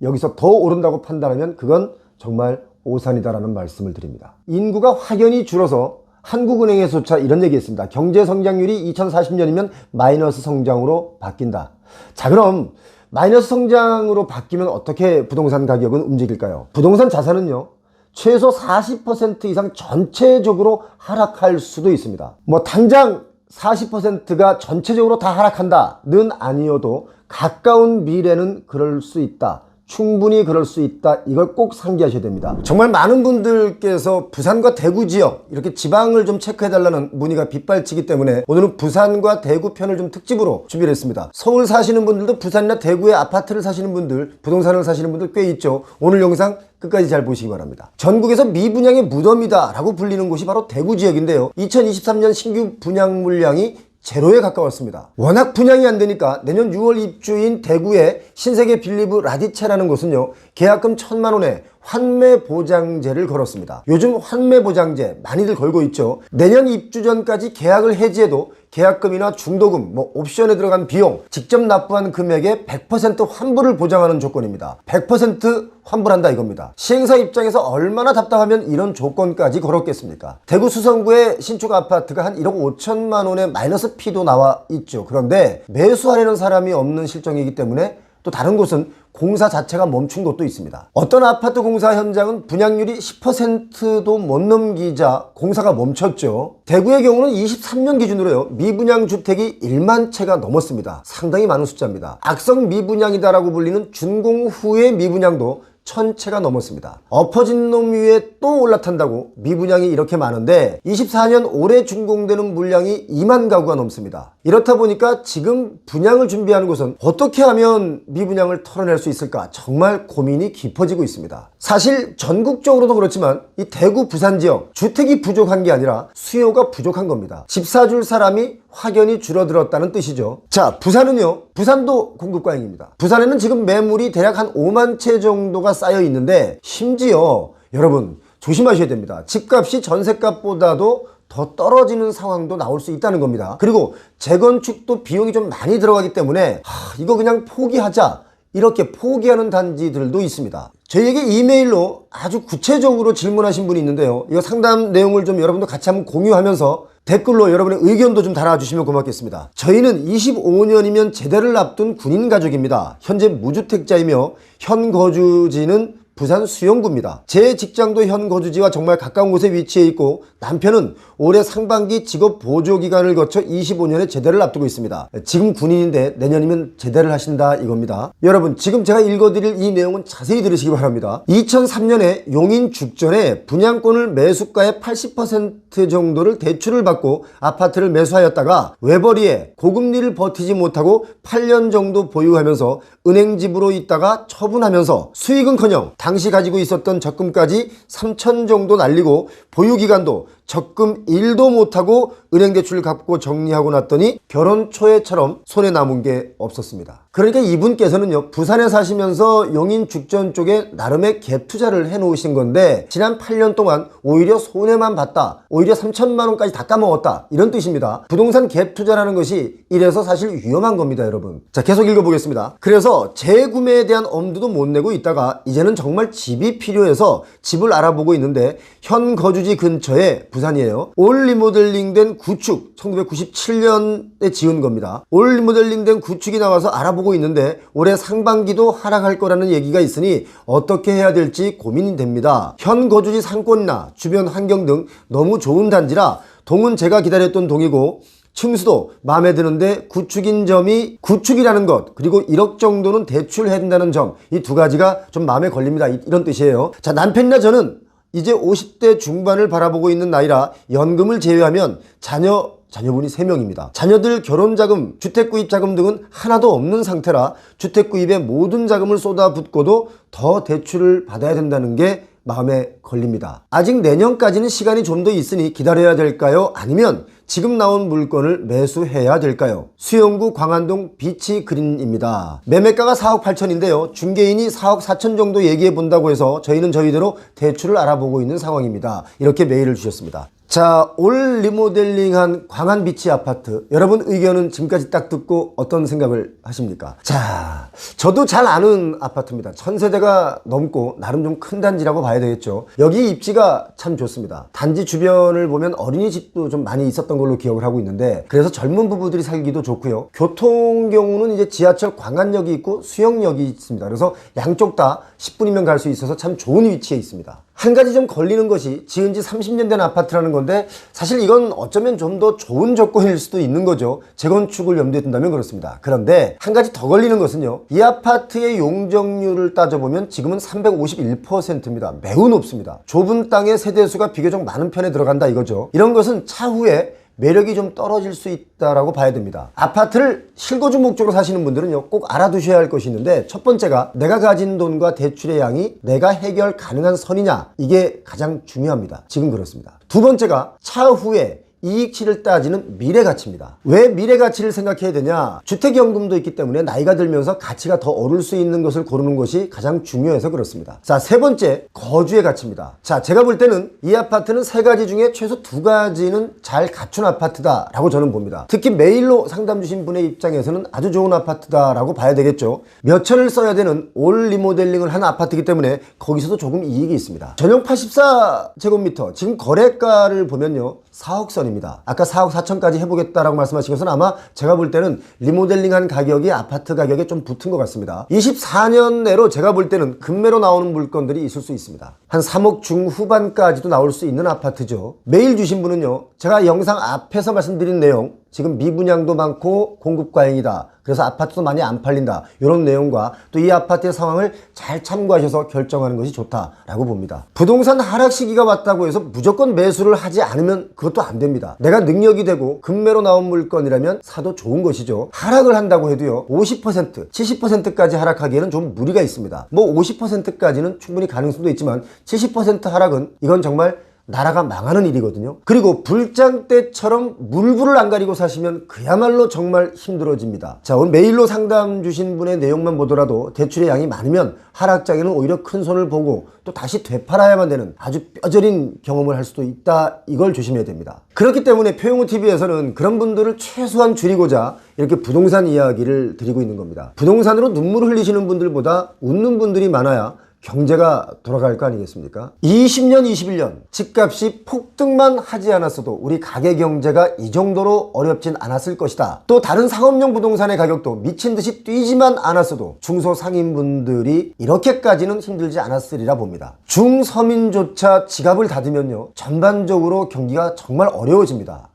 여기서 더 오른다고 판단하면 그건 정말 오산이다라는 말씀을 드립니다. 인구가 확연히 줄어서 한국은행에서조차 이런 얘기했습니다. 경제 성장률이 2040년이면 마이너스 성장으로 바뀐다. 자, 그럼 마이너스 성장으로 바뀌면 어떻게 부동산 가격은 움직일까요? 부동산 자산은요, 최소 40% 이상 전체적으로 하락할 수도 있습니다. 뭐 당장 40%가 전체적으로 다 하락한다는 아니어도 가까운 미래는 그럴 수 있다. 충분히 그럴 수 있다. 이걸 꼭 상기하셔야 됩니다. 정말 많은 분들께서 부산과 대구 지역, 이렇게 지방을 좀 체크해달라는 문의가 빗발치기 때문에 오늘은 부산과 대구 편을 좀 특집으로 준비를 했습니다. 서울 사시는 분들도 부산이나 대구에 아파트를 사시는 분들, 부동산을 사시는 분들 꽤 있죠. 오늘 영상 끝까지 잘 보시기 바랍니다. 전국에서 미분양의 무덤이다 라고 불리는 곳이 바로 대구 지역인데요. 2023년 신규 분양 물량이 제로에 가까웠습니다. 워낙 분양이 안 되니까 내년 6월 입주인 대구의 신세계 빌리브 라디체라는 곳은요, 계약금 1,000만 원에 환매 보장제를 걸었습니다. 요즘 환매 보장제 많이들 걸고 있죠. 내년 입주 전까지 계약을 해지해도 계약금이나 중도금, 옵션에 들어간 비용, 직접 납부한 금액의 100% 환불을 보장하는 조건입니다. 100% 환불한다 이겁니다. 시행사 입장에서 얼마나 답답하면 이런 조건까지 걸었겠습니까? 대구 수성구의 신축 아파트가 한 1억 5천만 원의 마이너스 피도 나와 있죠. 그런데 매수하려는 사람이 없는 실정이기 때문에 또 다른 곳은 공사 자체가 멈춘 곳도 있습니다. 어떤 아파트 공사 현장은 분양률이 10%도 못 넘기자 공사가 멈췄죠. 대구의 경우는 23년 기준으로요, 미분양 주택이 1만 채가 넘었습니다. 상당히 많은 숫자입니다. 악성 미분양이다라고 불리는 준공 후의 미분양도 1000채가 넘었습니다. 엎어진 놈 위에 또 올라탄다고 미분양이 이렇게 많은데 24년 올해 준공되는 물량이 2만 가구가 넘습니다. 이렇다 보니까 지금 분양을 준비하는 곳은 어떻게 하면 미분양을 털어낼 수 있을까 정말 고민이 깊어지고 있습니다. 사실 전국적으로도 그렇지만 이 대구 부산 지역 주택이 부족한 게 아니라 수요가 부족한 겁니다. 집 사줄 사람이 확연히 줄어들었다는 뜻이죠. 자, 부산은요, 부산도 공급 과잉입니다. 부산에는 지금 매물이 대략 한 5만 채 정도가 쌓여 있는데 심지어 여러분 조심하셔야 됩니다. 집값이 전세값보다도 더 떨어지는 상황도 나올 수 있다는 겁니다. 그리고 재건축도 비용이 좀 많이 들어가기 때문에 이거 그냥 포기하자 이렇게 포기하는 단지들도 있습니다. 저희에게 이메일로 아주 구체적으로 질문하신 분이 있는데요. 이거 상담 내용을 좀 여러분도 같이 한번 공유하면서 댓글로 여러분의 의견도 좀 달아주시면 고맙겠습니다. 저희는 25년이면 제대를 앞둔 군인 가족입니다. 현재 무주택자이며 현 거주지는 부산 수영구입니다. 제 직장도 현 거주지와 정말 가까운 곳에 위치해 있고 남편은 올해 상반기 직업 보조 기간을 거쳐 25년의 제대를 앞두고 있습니다. 지금 군인인데 내년이면 제대를 하신다 이겁니다. 여러분 지금 제가 읽어드릴 이 내용은 자세히 들으시기 바랍니다. 2003년에 용인 죽전에 분양권을 매수가의 80% 정도를 대출을 받고 아파트를 매수하였다가 외벌이에 고금리를 버티지 못하고 8년 정도 보유하면서 은행집으로 있다가 처분하면서 수익은커녕 당시 가지고 있었던 적금까지 3천 정도 날리고 보유기간도 적금 1도 못하고 은행 대출을 갚고 정리하고 났더니 결혼 초에처럼 손에 남은 게 없었습니다. 그러니까 이분께서는요 부산에 사시면서 용인 죽전 쪽에 나름의 갭 투자를 해 놓으신 건데 지난 8년 동안 오히려 손해만 봤다, 오히려 3천만 원까지 다 까먹었다 이런 뜻입니다. 부동산 갭 투자라는 것이 이래서 사실 위험한 겁니다 여러분. 자, 계속 읽어보겠습니다. 그래서 재구매에 대한 엄두도 못 내고 있다가 이제는 정말 집이 필요해서 집을 알아보고 있는데 현 거주지 근처에 부산이에요. 올 리모델링된 구축 1997년에 지은 겁니다. 올 리모델링된 구축이 나와서 알아보고 있는데 올해 상반기도 하락할 거라는 얘기가 있으니 어떻게 해야 될지 고민이 됩니다. 현 거주지 상권이나 주변 환경 등 너무 좋은 단지라 동은 제가 기다렸던 동이고 층수도 마음에 드는데 구축인 점이 구축이라는 것 그리고 1억 정도는 대출해야 된다는 점 이 두 가지가 좀 마음에 걸립니다. 이런 뜻이에요. 자, 남편이나 저는 이제 50대 중반을 바라보고 있는 나이라 연금을 제외하면 자녀분이 3명입니다. 자녀들 결혼자금, 주택구입자금 등은 하나도 없는 상태라 주택구입에 모든 자금을 쏟아붓고도 더 대출을 받아야 된다는 게 마음에 걸립니다. 아직 내년까지는 시간이 좀 더 있으니 기다려야 될까요? 아니면 지금 나온 물건을 매수해야 될까요? 수영구 광안동 비치 그린입니다. 매매가가 4억 8천인데요. 중개인이 4억 4천 정도 얘기해 본다고 해서 저희는 저희대로 대출을 알아보고 있는 상황입니다. 이렇게 메일을 주셨습니다. 자, 올 리모델링한 광안비치 아파트 여러분 의견은 지금까지 딱 듣고 어떤 생각을 하십니까? 자, 저도 잘 아는 아파트입니다. 1000세대가 넘고 나름 좀 큰 단지라고 봐야 되겠죠. 여기 입지가 참 좋습니다. 단지 주변을 보면 어린이집도 좀 많이 있었던 걸로 기억을 하고 있는데 그래서 젊은 부부들이 살기도 좋고요. 교통 경우는 이제 지하철 광안역이 있고 수영역이 있습니다. 그래서 양쪽 다 10분이면 갈 수 있어서 참 좋은 위치에 있습니다. 한 가지 좀 걸리는 것이 지은 지 30년 된 아파트라는 건데 사실 이건 어쩌면 좀 더 좋은 조건일 수도 있는 거죠. 재건축을 염두에 둔다면 그렇습니다. 그런데 한 가지 더 걸리는 것은요. 이 아파트의 용적률을 따져보면 지금은 351%입니다. 매우 높습니다. 좁은 땅에 세대수가 비교적 많은 편에 들어간다 이거죠. 이런 것은 차후에 매력이 좀 떨어질 수 있다라고 봐야 됩니다. 아파트를 실거주 목적으로 사시는 분들은요 꼭 알아두셔야 할 것이 있는데 첫 번째가 내가 가진 돈과 대출의 양이 내가 해결 가능한 선이냐 이게 가장 중요합니다. 지금 그렇습니다. 두 번째가 차후에 이익치를 따지는 미래가치입니다. 왜 미래가치를 생각해야 되냐? 주택연금도 있기 때문에 나이가 들면서 가치가 더 오를 수 있는 것을 고르는 것이 가장 중요해서 그렇습니다. 자, 세 번째 거주의 가치입니다. 자, 제가 볼 때는 이 아파트는 세 가지 중에 최소 두 가지는 잘 갖춘 아파트다 라고 저는 봅니다. 특히 메일로 상담 주신 분의 입장에서는 아주 좋은 아파트다 라고 봐야 되겠죠. 몇 천을 써야 되는 올 리모델링을 한 아파트이기 때문에 거기서도 조금 이익이 있습니다. 전용 84제곱미터 지금 거래가를 보면요 4억 선입니다. 아까 4억 4천까지 해보겠다라고 말씀하신 것은 아마 제가 볼 때는 리모델링한 가격이 아파트 가격에 좀 붙은 것 같습니다. 24년 내로 제가 볼 때는 급매로 나오는 물건들이 있을 수 있습니다. 한 3억 중후반까지도 나올 수 있는 아파트죠. 메일 주신 분은요, 제가 영상 앞에서 말씀드린 내용, 지금 미분양도 많고 공급 과잉이다, 그래서 아파트도 많이 안 팔린다, 이런 내용과 또 이 아파트의 상황을 잘 참고하셔서 결정하는 것이 좋다라고 봅니다. 부동산 하락 시기가 왔다고 해서 무조건 매수를 하지 않으면 그것도 안 됩니다. 내가 능력이 되고 급매로 나온 물건이라면 사도 좋은 것이죠. 하락을 한다고 해도요, 50%, 70%까지 하락하기에는 좀 무리가 있습니다. 뭐 50%까지는 충분히 가능성도 있지만 70% 하락은 이건 정말 나라가 망하는 일이거든요. 그리고 불장 때처럼 물불을 안 가리고 사시면 그야말로 정말 힘들어집니다. 자, 오늘 메일로 상담 주신 분의 내용만 보더라도 대출의 양이 많으면 하락장에는 오히려 큰 손을 보고 또 다시 되팔아야만 되는 아주 뼈저린 경험을 할 수도 있다, 이걸 조심해야 됩니다. 그렇기 때문에 표용우TV에서는 그런 분들을 최소한 줄이고자 이렇게 부동산 이야기를 드리고 있는 겁니다. 부동산으로 눈물을 흘리시는 분들보다 웃는 분들이 많아야 경제가 돌아갈 거 아니겠습니까? 20년, 21년 집값이 폭등만 하지 않았어도 우리 가계 경제가 이 정도로 어렵진 않았을 것이다. 또 다른 상업용 부동산의 가격도 미친 듯이 뛰지만 않았어도 중소상인분들이 이렇게까지는 힘들지 않았으리라 봅니다. 중서민조차 지갑을 닫으면요, 전반적으로 경기가 정말 어려워집니다.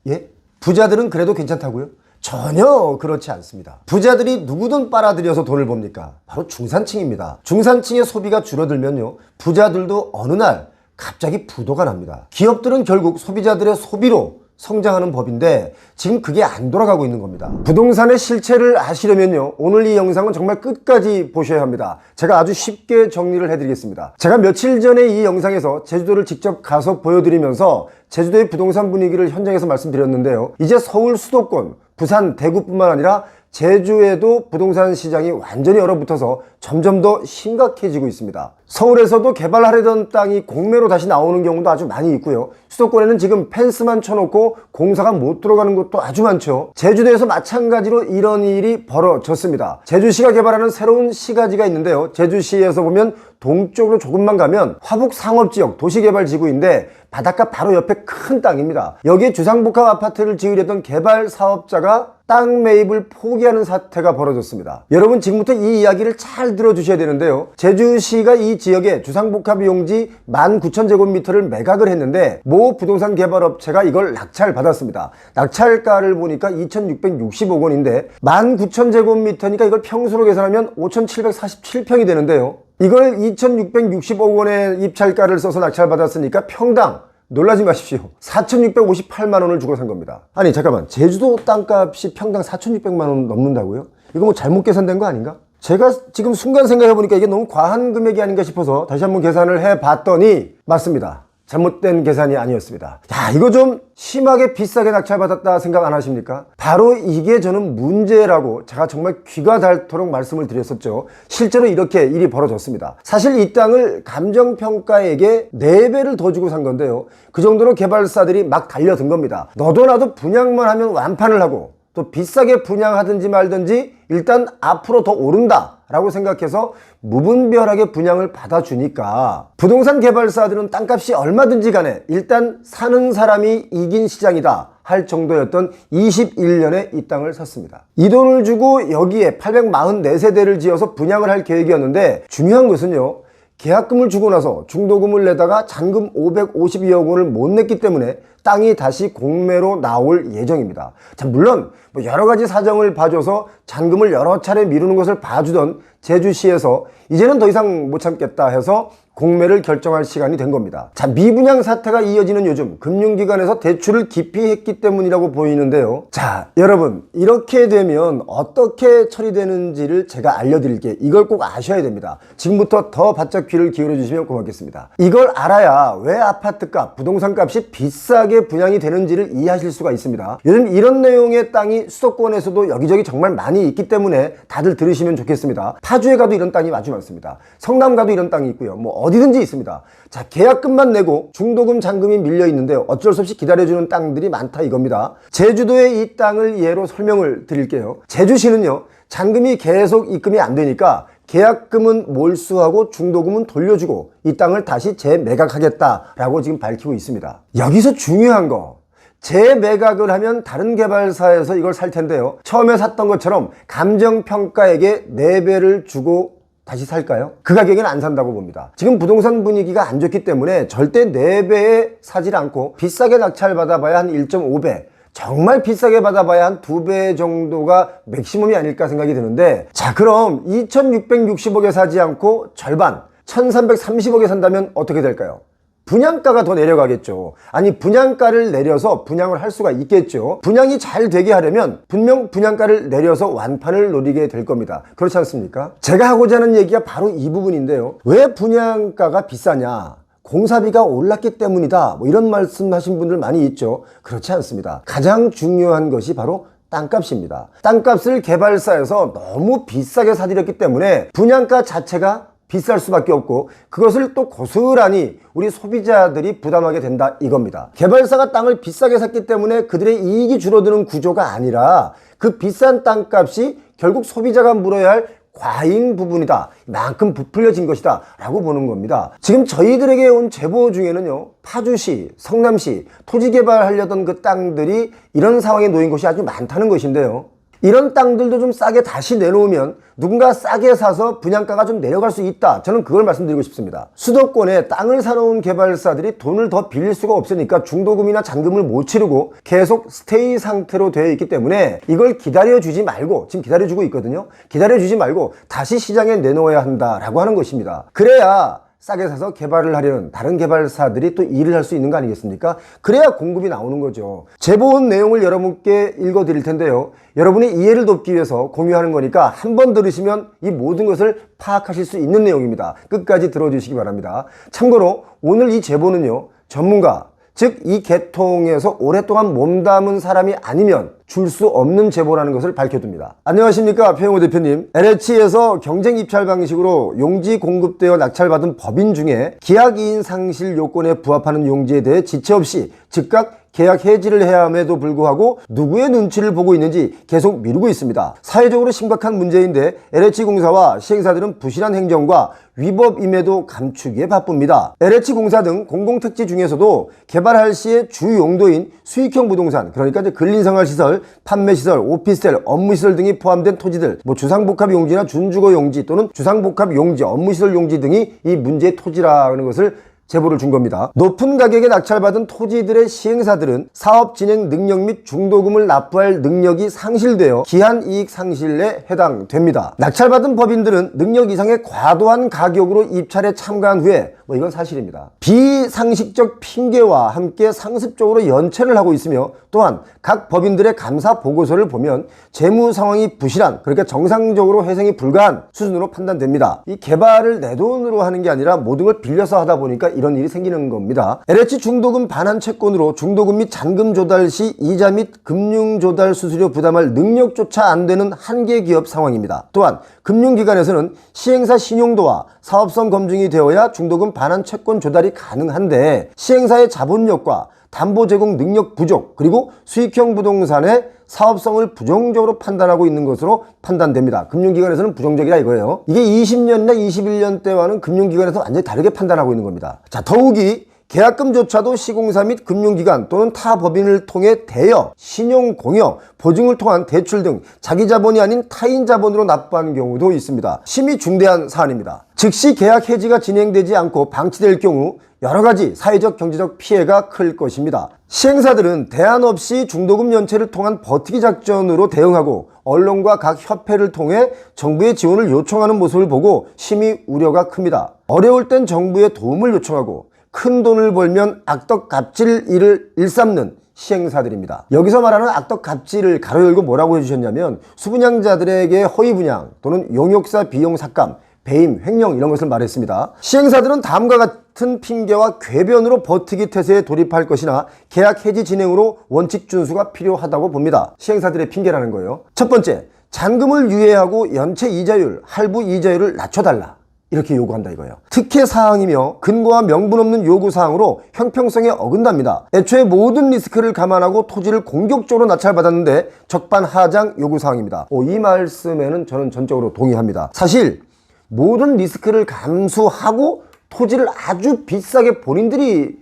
예? 부자들은 그래도 괜찮다고요? 전혀 그렇지 않습니다. 부자들이 누구든 빨아들여서 돈을 법니까? 바로 중산층입니다. 중산층의 소비가 줄어들면요, 부자들도 어느 날 갑자기 부도가 납니다. 기업들은 결국 소비자들의 소비로 성장하는 법인데 지금 그게 안 돌아가고 있는 겁니다. 부동산의 실체를 아시려면요, 오늘 이 영상은 정말 끝까지 보셔야 합니다. 제가 아주 쉽게 정리를 해드리겠습니다. 제가 며칠 전에 이 영상에서 제주도를 직접 가서 보여드리면서 제주도의 부동산 분위기를 현장에서 말씀드렸는데요, 이제 서울 수도권, 부산, 대구뿐만 아니라 제주에도 부동산 시장이 완전히 얼어붙어서 점점 더 심각해지고 있습니다. 서울에서도 개발하려던 땅이 공매로 다시 나오는 경우도 아주 많이 있고요. 수도권에는 지금 펜스만 쳐놓고 공사가 못 들어가는 곳도 아주 많죠. 제주도에서 마찬가지로 이런 일이 벌어졌습니다. 제주시가 개발하는 새로운 시가지가 있는데요, 제주시에서 보면 동쪽으로 조금만 가면 화북상업지역 도시개발지구인데 바닷가 바로 옆에 큰 땅입니다. 여기에 주상복합 아파트를 지으려던 개발 사업자가 땅 매입을 포기하는 사태가 벌어졌습니다. 여러분, 지금부터 이 이야기를 잘 들어주셔야 되는데요, 제주시가 이 지역에 주상복합 용지 19,000제곱미터를 매각을 했는데 모 부동산 개발업체가 이걸 낙찰받았습니다. 낙찰가를 보니까 2,660억 원인데 19,000제곱미터니까 이걸 평수로 계산하면 5,747평이 되는데요, 이걸 2,660억 원의 입찰가를 써서 낙찰받았으니까 평당, 놀라지 마십시오, 4,658만 원을 주고 산 겁니다. 아니 잠깐만, 제주도 땅값이 평당 4,600만 원 넘는다고요? 이거 뭐 잘못 계산된 거 아닌가? 제가 지금 순간 생각해보니까 이게 너무 과한 금액이 아닌가 싶어서 다시 한번 계산을 해봤더니 맞습니다. 잘못된 계산이 아니었습니다. 야, 이거 좀 심하게 비싸게 낙찰받았다 생각 안 하십니까? 바로 이게 저는 문제라고 제가 정말 귀가 닳도록 말씀을 드렸었죠. 실제로 이렇게 일이 벌어졌습니다. 사실 이 땅을 감정평가액에 4배를 더 주고 산 건데요, 그 정도로 개발사들이 막 달려든 겁니다. 너도 나도 분양만 하면 완판을 하고 또 비싸게 분양하든지 말든지 일단 앞으로 더 오른다 라고 생각해서 무분별하게 분양을 받아주니까 부동산 개발사들은 땅값이 얼마든지 간에 일단 사는 사람이 이긴 시장이다 할 정도였던 21년에 이 땅을 샀습니다. 이 돈을 주고 여기에 844세대를 지어서 분양을 할 계획이었는데 중요한 것은요, 계약금을 주고 나서 중도금을 내다가 잔금 552억 원을 못 냈기 때문에 땅이 다시 공매로 나올 예정입니다. 자, 물론 뭐 여러 가지 사정을 봐줘서 잔금을 여러 차례 미루는 것을 봐주던 제주시에서 이제는 더 이상 못 참겠다 해서 공매를 결정할 시간이 된 겁니다. 자, 미분양 사태가 이어지는 요즘 금융기관에서 대출을 기피했기 때문이라고 보이는데요. 자, 여러분, 이렇게 되면 어떻게 처리되는지를 제가 알려드릴게요. 이걸 꼭 아셔야 됩니다. 지금부터 더 바짝 귀를 기울여 주시면 고맙겠습니다. 이걸 알아야 왜 아파트값, 부동산값이 비싸게 분양이 되는지를 이해하실 수가 있습니다. 요즘 이런 내용의 땅이 수도권에서도 여기저기 정말 많이 있기 때문에 다들 들으시면 좋겠습니다. 파주에 가도 이런 땅이 아주 많습니다. 성남 가도 이런 땅이 있고요. 뭐 어디든지 있습니다. 자, 계약금만 내고 중도금, 잔금이 밀려 있는데요, 어쩔 수 없이 기다려주는 땅들이 많다 이겁니다. 제주도의 이 땅을 예로 설명을 드릴게요. 제주시는요, 잔금이 계속 입금이 안 되니까 계약금은 몰수하고 중도금은 돌려주고 이 땅을 다시 재매각하겠다라고 지금 밝히고 있습니다. 여기서 중요한 거, 재매각을 하면 다른 개발사에서 이걸 살 텐데요, 처음에 샀던 것처럼 감정평가액에 4배를 주고 다시 살까요? 그 가격에는 안 산다고 봅니다. 지금 부동산 분위기가 안 좋기 때문에 절대 4배에 사질 않고 비싸게 낙찰받아봐야 한 1.5배, 정말 비싸게 받아봐야 한 2배 정도가 맥시멈이 아닐까 생각이 드는데, 자, 그럼 2660억에 사지 않고 절반 1330억에 산다면 어떻게 될까요? 분양가가 더 내려가겠죠. 아니, 분양가를 내려서 분양을 할 수가 있겠죠. 분양이 잘 되게 하려면 분명 분양가를 내려서 완판을 노리게 될 겁니다. 그렇지 않습니까? 제가 하고자 하는 얘기가 바로 이 부분인데요. 왜 분양가가 비싸냐? 공사비가 올랐기 때문이다, 뭐 이런 말씀 하신 분들 많이 있죠. 그렇지 않습니다. 가장 중요한 것이 바로 땅값입니다. 땅값을 개발사에서 너무 비싸게 사들였기 때문에 분양가 자체가 비쌀 수밖에 없고, 그것을 또 고스란히 우리 소비자들이 부담하게 된다, 이겁니다. 개발사가 땅을 비싸게 샀기 때문에 그들의 이익이 줄어드는 구조가 아니라 그 비싼 땅값이 결국 소비자가 물어야 할 과잉 부분이다, 만큼 부풀려진 것이다 라고 보는 겁니다. 지금 저희들에게 온 제보 중에는요, 파주시, 성남시 토지 개발하려던 그 땅들이 이런 상황에 놓인 곳이 아주 많다는 것인데요, 이런 땅들도 좀 싸게 다시 내놓으면 누군가 싸게 사서 분양가가 좀 내려갈 수 있다, 저는 그걸 말씀드리고 싶습니다. 수도권에 땅을 사놓은 개발사들이 돈을 더 빌릴 수가 없으니까 중도금이나 잔금을 못 치르고 계속 스테이 상태로 되어 있기 때문에 이걸 기다려주지 말고, 지금 기다려주고 있거든요, 기다려주지 말고 다시 시장에 내놓아야 한다라고 하는 것입니다. 그래야 싸게 사서 개발을 하려는 다른 개발사들이 또 일을 할 수 있는 거 아니겠습니까? 그래야 공급이 나오는 거죠. 제보 온 내용을 여러분께 읽어 드릴 텐데요, 여러분의 이해를 돕기 위해서 공유하는 거니까 한 번 들으시면 이 모든 것을 파악하실 수 있는 내용입니다. 끝까지 들어주시기 바랍니다. 참고로 오늘 이 제보는요, 전문가, 즉 이 계통에서 오랫동안 몸담은 사람이 아니면 줄 수 없는 제보라는 것을 밝혀둡니다. 안녕하십니까, 표영호 대표님. LH에서 경쟁 입찰 방식으로 용지 공급되어 낙찰받은 법인 중에 기약이인 상실 요건에 부합하는 용지에 대해 지체 없이 즉각 계약 해지를 해야 함에도 불구하고 누구의 눈치를 보고 있는지 계속 미루고 있습니다. 사회적으로 심각한 문제인데 LH공사와 시행사들은 부실한 행정과 위법임에도 감추기에 바쁩니다. LH공사 등 공공택지 중에서도 개발할 시에 주 용도인 수익형 부동산, 그러니까 이제 근린생활시설, 판매시설, 오피스텔, 업무시설 등이 포함된 토지들, 주상복합 용지나 준주거 용지 또는 주상복합 용지, 업무시설 용지 등이 이 문제의 토지라는 것을 제보를 준 겁니다. 높은 가격에 낙찰받은 토지들의 시행사들은 사업 진행 능력 및 중도금을 납부할 능력이 상실되어 기한 이익 상실에 해당됩니다. 낙찰받은 법인들은 능력 이상의 과도한 가격으로 입찰에 참가한 후에, 이건 사실입니다, 비상식적 핑계와 함께 상습적으로 연체를 하고 있으며, 또한 각 법인들의 감사 보고서를 보면 재무 상황이 부실한, 그러니까 정상적으로 회생이 불가한 수준으로 판단됩니다. 이 개발을 내 돈으로 하는 게 아니라 모든 걸 빌려서 하다 보니까 이런 일이 생기는 겁니다. LH 중도금 반환 채권으로 중도금 및 잔금 조달 시 이자 및 금융 조달 수수료 부담할 능력조차 안 되는 한계 기업 상황입니다. 또한 금융기관에서는 시행사 신용도와 사업성 검증이 되어야 중도금 반환 채권 조달이 가능한데, 시행사의 자본력과 담보 제공 능력 부족, 그리고 수익형 부동산의 사업성을 부정적으로 판단하고 있는 것으로 판단됩니다. 금융기관에서는 부정적이라 이거예요. 이게 20년이나 21년 때와는 금융기관에서 완전히 다르게 판단하고 있는 겁니다. 자, 더욱이 계약금조차도 시공사 및 금융기관 또는 타 법인을 통해 대여, 신용공여, 보증을 통한 대출 등 자기 자본이 아닌 타인 자본으로 납부하는 경우도 있습니다. 심히 중대한 사안입니다. 즉시 계약 해지가 진행되지 않고 방치될 경우 여러가지 사회적 경제적 피해가 클 것입니다. 시행사들은 대안 없이 중도금 연체를 통한 버티기 작전으로 대응하고 언론과 각 협회를 통해 정부의 지원을 요청하는 모습을 보고 심히 우려가 큽니다. 어려울 땐 정부의 도움을 요청하고 큰 돈을 벌면 악덕갑질 일을 일삼는 시행사들입니다. 여기서 말하는 악덕갑질을 가로 열고 뭐라고 해주셨냐면, 수분양자들에게 허위분양 또는 용역사 비용 삭감, 배임, 횡령 이런 것을 말했습니다. 시행사들은 다음과 같은 핑계와 궤변으로 버티기 태세에 돌입할 것이나 계약 해지 진행으로 원칙 준수가 필요하다고 봅니다. 시행사들의 핑계라는 거예요. 첫 번째, 잔금을 유예하고 연체 이자율, 할부 이자율을 낮춰달라, 이렇게 요구한다 이거예요. 특혜사항이며 근거와 명분 없는 요구사항으로 형평성에 어긋납니다. 애초에 모든 리스크를 감안하고 토지를 공격적으로 낙찰받았는데 적반하장 요구사항입니다. 이 말씀에는 저는 전적으로 동의합니다. 사실 모든 리스크를 감수하고 토지를 아주 비싸게 본인들이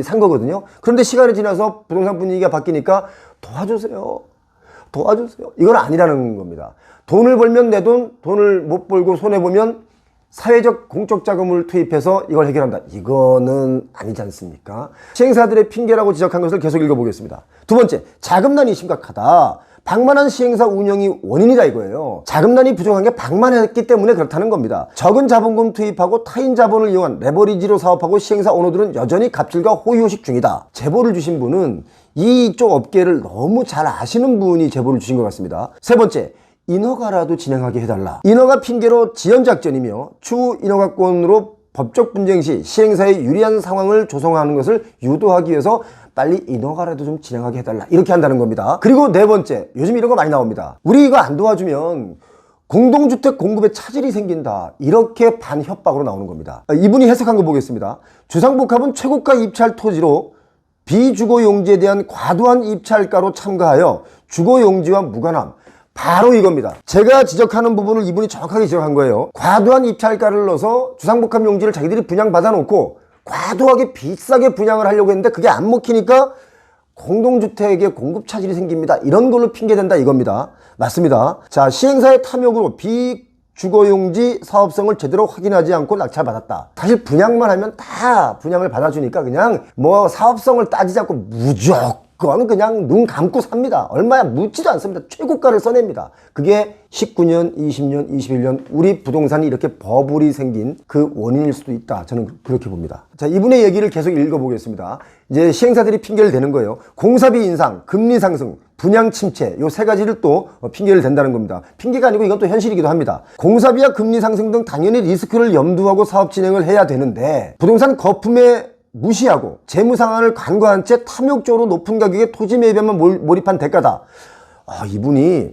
산 거거든요. 그런데 시간이 지나서 부동산 분위기가 바뀌니까 도와주세요, 도와주세요, 이건 아니라는 겁니다. 돈을 벌면 내 돈, 돈을 못 벌고 손해보면 사회적 공적 자금을 투입해서 이걸 해결한다. 이거는 아니지 않습니까? 시행사들의 핑계라고 지적한 것을 계속 읽어보겠습니다. 두 번째, 자금난이 심각하다. 방만한 시행사 운영이 원인이다 이거예요. 자금난이 부족한 게 방만했기 때문에 그렇다는 겁니다. 적은 자본금 투입하고 타인 자본을 이용한 레버리지로 사업하고 시행사 오너들은 여전히 갑질과 호의호식 중이다. 제보를 주신 분은 이쪽 업계를 너무 잘 아시는 분이 제보를 주신 것 같습니다. 세 번째, 인허가라도 진행하게 해달라. 인허가 핑계로 지연작전이며 추후 인허가권으로 법적 분쟁 시 시행사에 유리한 상황을 조성하는 것을 유도하기 위해서 빨리 인허가라도 좀 진행하게 해달라. 이렇게 한다는 겁니다. 그리고 네 번째, 요즘 이런 거 많이 나옵니다. 우리 이거 안 도와주면 공동주택 공급에 차질이 생긴다. 이렇게 반협박으로 나오는 겁니다. 이분이 해석한 거 보겠습니다. 주상복합은 최고가 입찰 토지로 비주거용지에 대한 과도한 입찰가로 참가하여 주거용지와 무관함. 바로 이겁니다. 제가 지적하는 부분을 이분이 정확하게 지적한 거예요. 과도한 입찰가를 넣어서 주상복합 용지를 자기들이 분양받아 놓고 과도하게 비싸게 분양을 하려고 했는데 그게 안 먹히니까 공동주택에 공급 차질이 생깁니다. 이런 걸로 핑계댄다 이겁니다. 맞습니다. 자, 시행사의 탐욕으로 비주거용지 사업성을 제대로 확인하지 않고 낙찰받았다. 사실 분양만 하면 다 분양을 받아주니까 그냥 뭐 사업성을 따지지 않고 무조건 그냥 눈 감고 삽니다. 얼마야 묻지도 않습니다. 최고가를 써냅니다. 그게 19년, 20년, 21년 우리 부동산이 이렇게 버블이 생긴 그 원인일 수도 있다. 저는 그렇게 봅니다. 자, 이분의 얘기를 계속 읽어보겠습니다. 이제 시행사들이 핑계를 대는 거예요. 공사비 인상, 금리 상승, 분양 침체 요 세 가지를 또 핑계를 댄다는 겁니다. 핑계가 아니고 이건 또 현실이기도 합니다. 공사비와 금리 상승 등 당연히 리스크를 염두하고 사업 진행을 해야 되는데 부동산 거품에 무시하고 재무 상황을 간과한 채 탐욕적으로 높은 가격에 토지 매입에만 몰입한 대가다. 이분이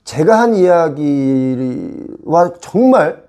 제가 한 이야기와 정말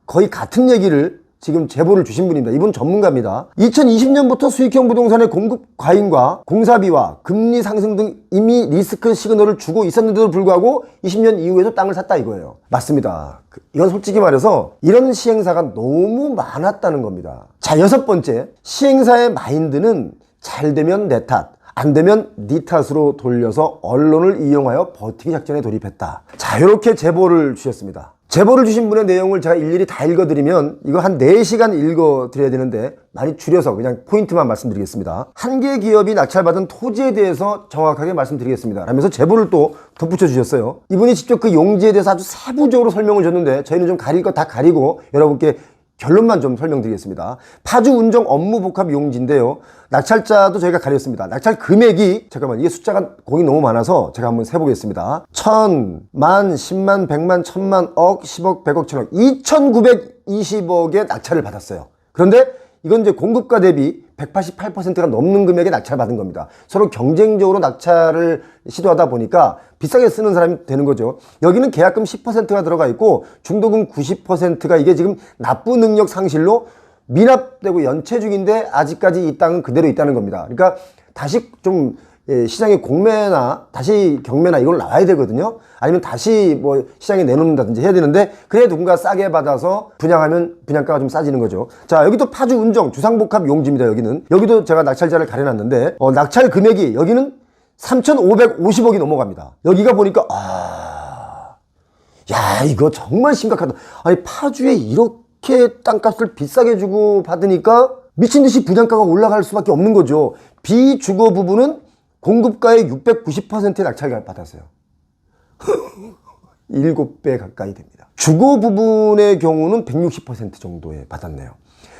거의 같은 얘기를 지금 제보를 주신 분입니다. 이분 전문가입니다. 2020년부터 수익형 부동산의 공급 과잉과 공사비와 금리 상승 등 이미 리스크 시그널을 주고 있었는데도 불구하고 20년 이후에도 땅을 샀다 이거예요. 맞습니다. 이건 솔직히 말해서 이런 시행사가 너무 많았다는 겁니다. 자, 여섯 번째, 시행사의 마인드는 잘 되면 내 탓, 안 되면 네 탓으로 돌려서 언론을 이용하여 버티기 작전에 돌입했다. 자, 이렇게 제보를 주셨습니다. 제보를 주신 분의 내용을 제가 일일이 다 읽어드리면 이거 한 4시간 읽어드려야 되는데 많이 줄여서 그냥 포인트만 말씀드리겠습니다. 한 개 기업이 낙찰받은 토지에 대해서 정확하게 말씀드리겠습니다. 라면서 제보를 또 덧붙여 주셨어요. 이분이 직접 그 용지에 대해서 아주 세부적으로 설명을 줬는데 저희는 좀 가릴 거 다 가리고 여러분께 결론만 좀 설명드리겠습니다. 파주 운정 업무 복합 용지인데요. 낙찰자도 저희가 가렸습니다. 낙찰 금액이 잠깐만 이게 숫자가 공이 너무 많아서 제가 한번 세보겠습니다. 1000, 만, 10만, 100만, 1000만, 억, 10억, 100억, 1000억 2920억의 낙찰을 받았어요. 그런데 이건 이제 공급가 대비 188%가 넘는 금액의 낙찰을 받은 겁니다. 서로 경쟁적으로 낙찰을 시도하다 보니까 비싸게 쓰는 사람이 되는 거죠. 여기는 계약금 10%가 들어가 있고 중도금 90%가 이게 지금 납부 능력 상실로 미납되고 연체 중인데 아직까지 이 땅은 그대로 있다는 겁니다. 그러니까 다시 좀 시장에 공매나 다시 경매나 이걸 나와야 되거든요. 아니면 다시 뭐 시장에 내놓는다든지 해야 되는데 그래 누군가 싸게 받아서 분양하면 분양가가 좀 싸지는 거죠. 자, 여기도 파주 운정 주상복합 용지입니다. 여기도 제가 낙찰자를 가려놨는데 낙찰 금액이 여기는 3,550억이 넘어갑니다. 여기가 보니까 야 이거 정말 심각하다. 아니 파주에 이렇게 땅값을 비싸게 주고 받으니까 미친듯이 분양가가 올라갈 수밖에 없는 거죠. 비주거 부분은 공급가의 690%의 낙찰을 받았어요. 7배 가까이 됩니다. 주거 부분의 경우는 160% 정도에 받았네요.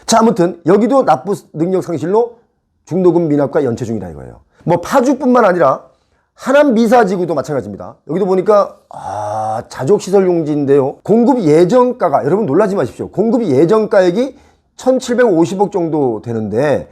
자, 아무튼 여기도 납부 능력 상실로 중도금 미납과 연체 중이다 이거예요. 뭐 파주뿐만 아니라 하남 미사지구도 마찬가지입니다. 여기도 보니까 자족시설 용지인데요. 공급 예정가가 여러분 놀라지 마십시오. 공급 예정가액이 1750억 정도 되는데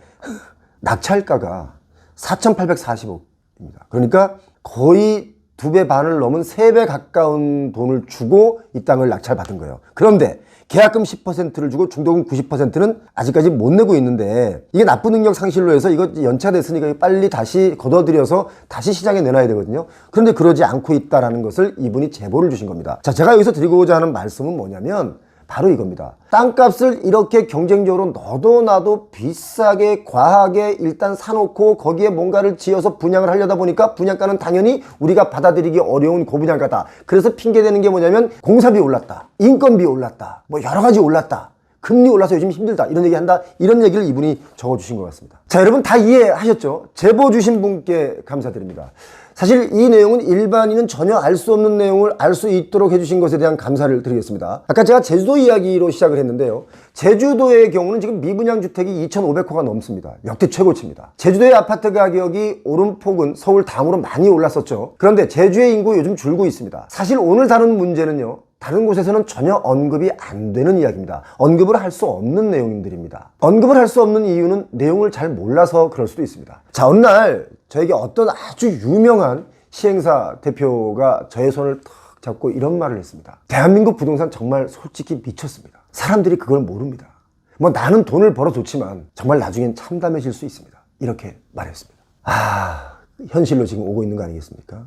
낙찰가가 4,840억입니다. 그러니까 거의 2배 반을 넘은 3배 가까운 돈을 주고 이 땅을 낙찰받은 거예요. 그런데 계약금 10%를 주고 중도금 90%는 아직까지 못 내고 있는데 이게 납부 능력 상실로 해서 이거 연차됐으니까 빨리 다시 걷어들여서 다시 시장에 내놔야 되거든요. 그런데 그러지 않고 있다는 것을 이분이 제보를 주신 겁니다. 자, 제가 여기서 드리고자 하는 말씀은 뭐냐면 바로 이겁니다. 땅값을 이렇게 경쟁적으로 너도 나도 비싸게 과하게 일단 사놓고 거기에 뭔가를 지어서 분양을 하려다 보니까 분양가는 당연히 우리가 받아들이기 어려운 고분양가다. 그래서 핑계대는 게 뭐냐면 공사비 올랐다, 인건비 올랐다, 뭐 여러 가지 올랐다. 금리 올라서 요즘 힘들다 이런 얘기 한다 이런 얘기를 이분이 적어주신 것 같습니다. 자, 여러분 다 이해하셨죠? 제보 주신 분께 감사드립니다. 사실 이 내용은 일반인은 전혀 알 수 없는 내용을 알 수 있도록 해주신 것에 대한 감사를 드리겠습니다. 아까 제가 제주도 이야기로 시작을 했는데요. 제주도의 경우는 지금 미분양 주택이 2,500호가 넘습니다. 역대 최고치입니다. 제주도의 아파트 가격이 오른 폭은 서울 다음으로 많이 올랐었죠. 그런데 제주의 인구 요즘 줄고 있습니다. 사실 오늘 다룬 문제는요, 다른 곳에서는 전혀 언급이 안 되는 이야기입니다. 언급을 할 수 없는 내용들입니다. 언급을 할 수 없는 이유는 내용을 잘 몰라서 그럴 수도 있습니다. 자, 어느 날 저에게 어떤 아주 유명한 시행사 대표가 저의 손을 탁 잡고 이런 말을 했습니다. 대한민국 부동산 정말 솔직히 미쳤습니다. 사람들이 그걸 모릅니다. 뭐 나는 돈을 벌어줬지만 정말 나중엔 참담해질 수 있습니다. 이렇게 말했습니다. 현실로 지금 오고 있는 거 아니겠습니까?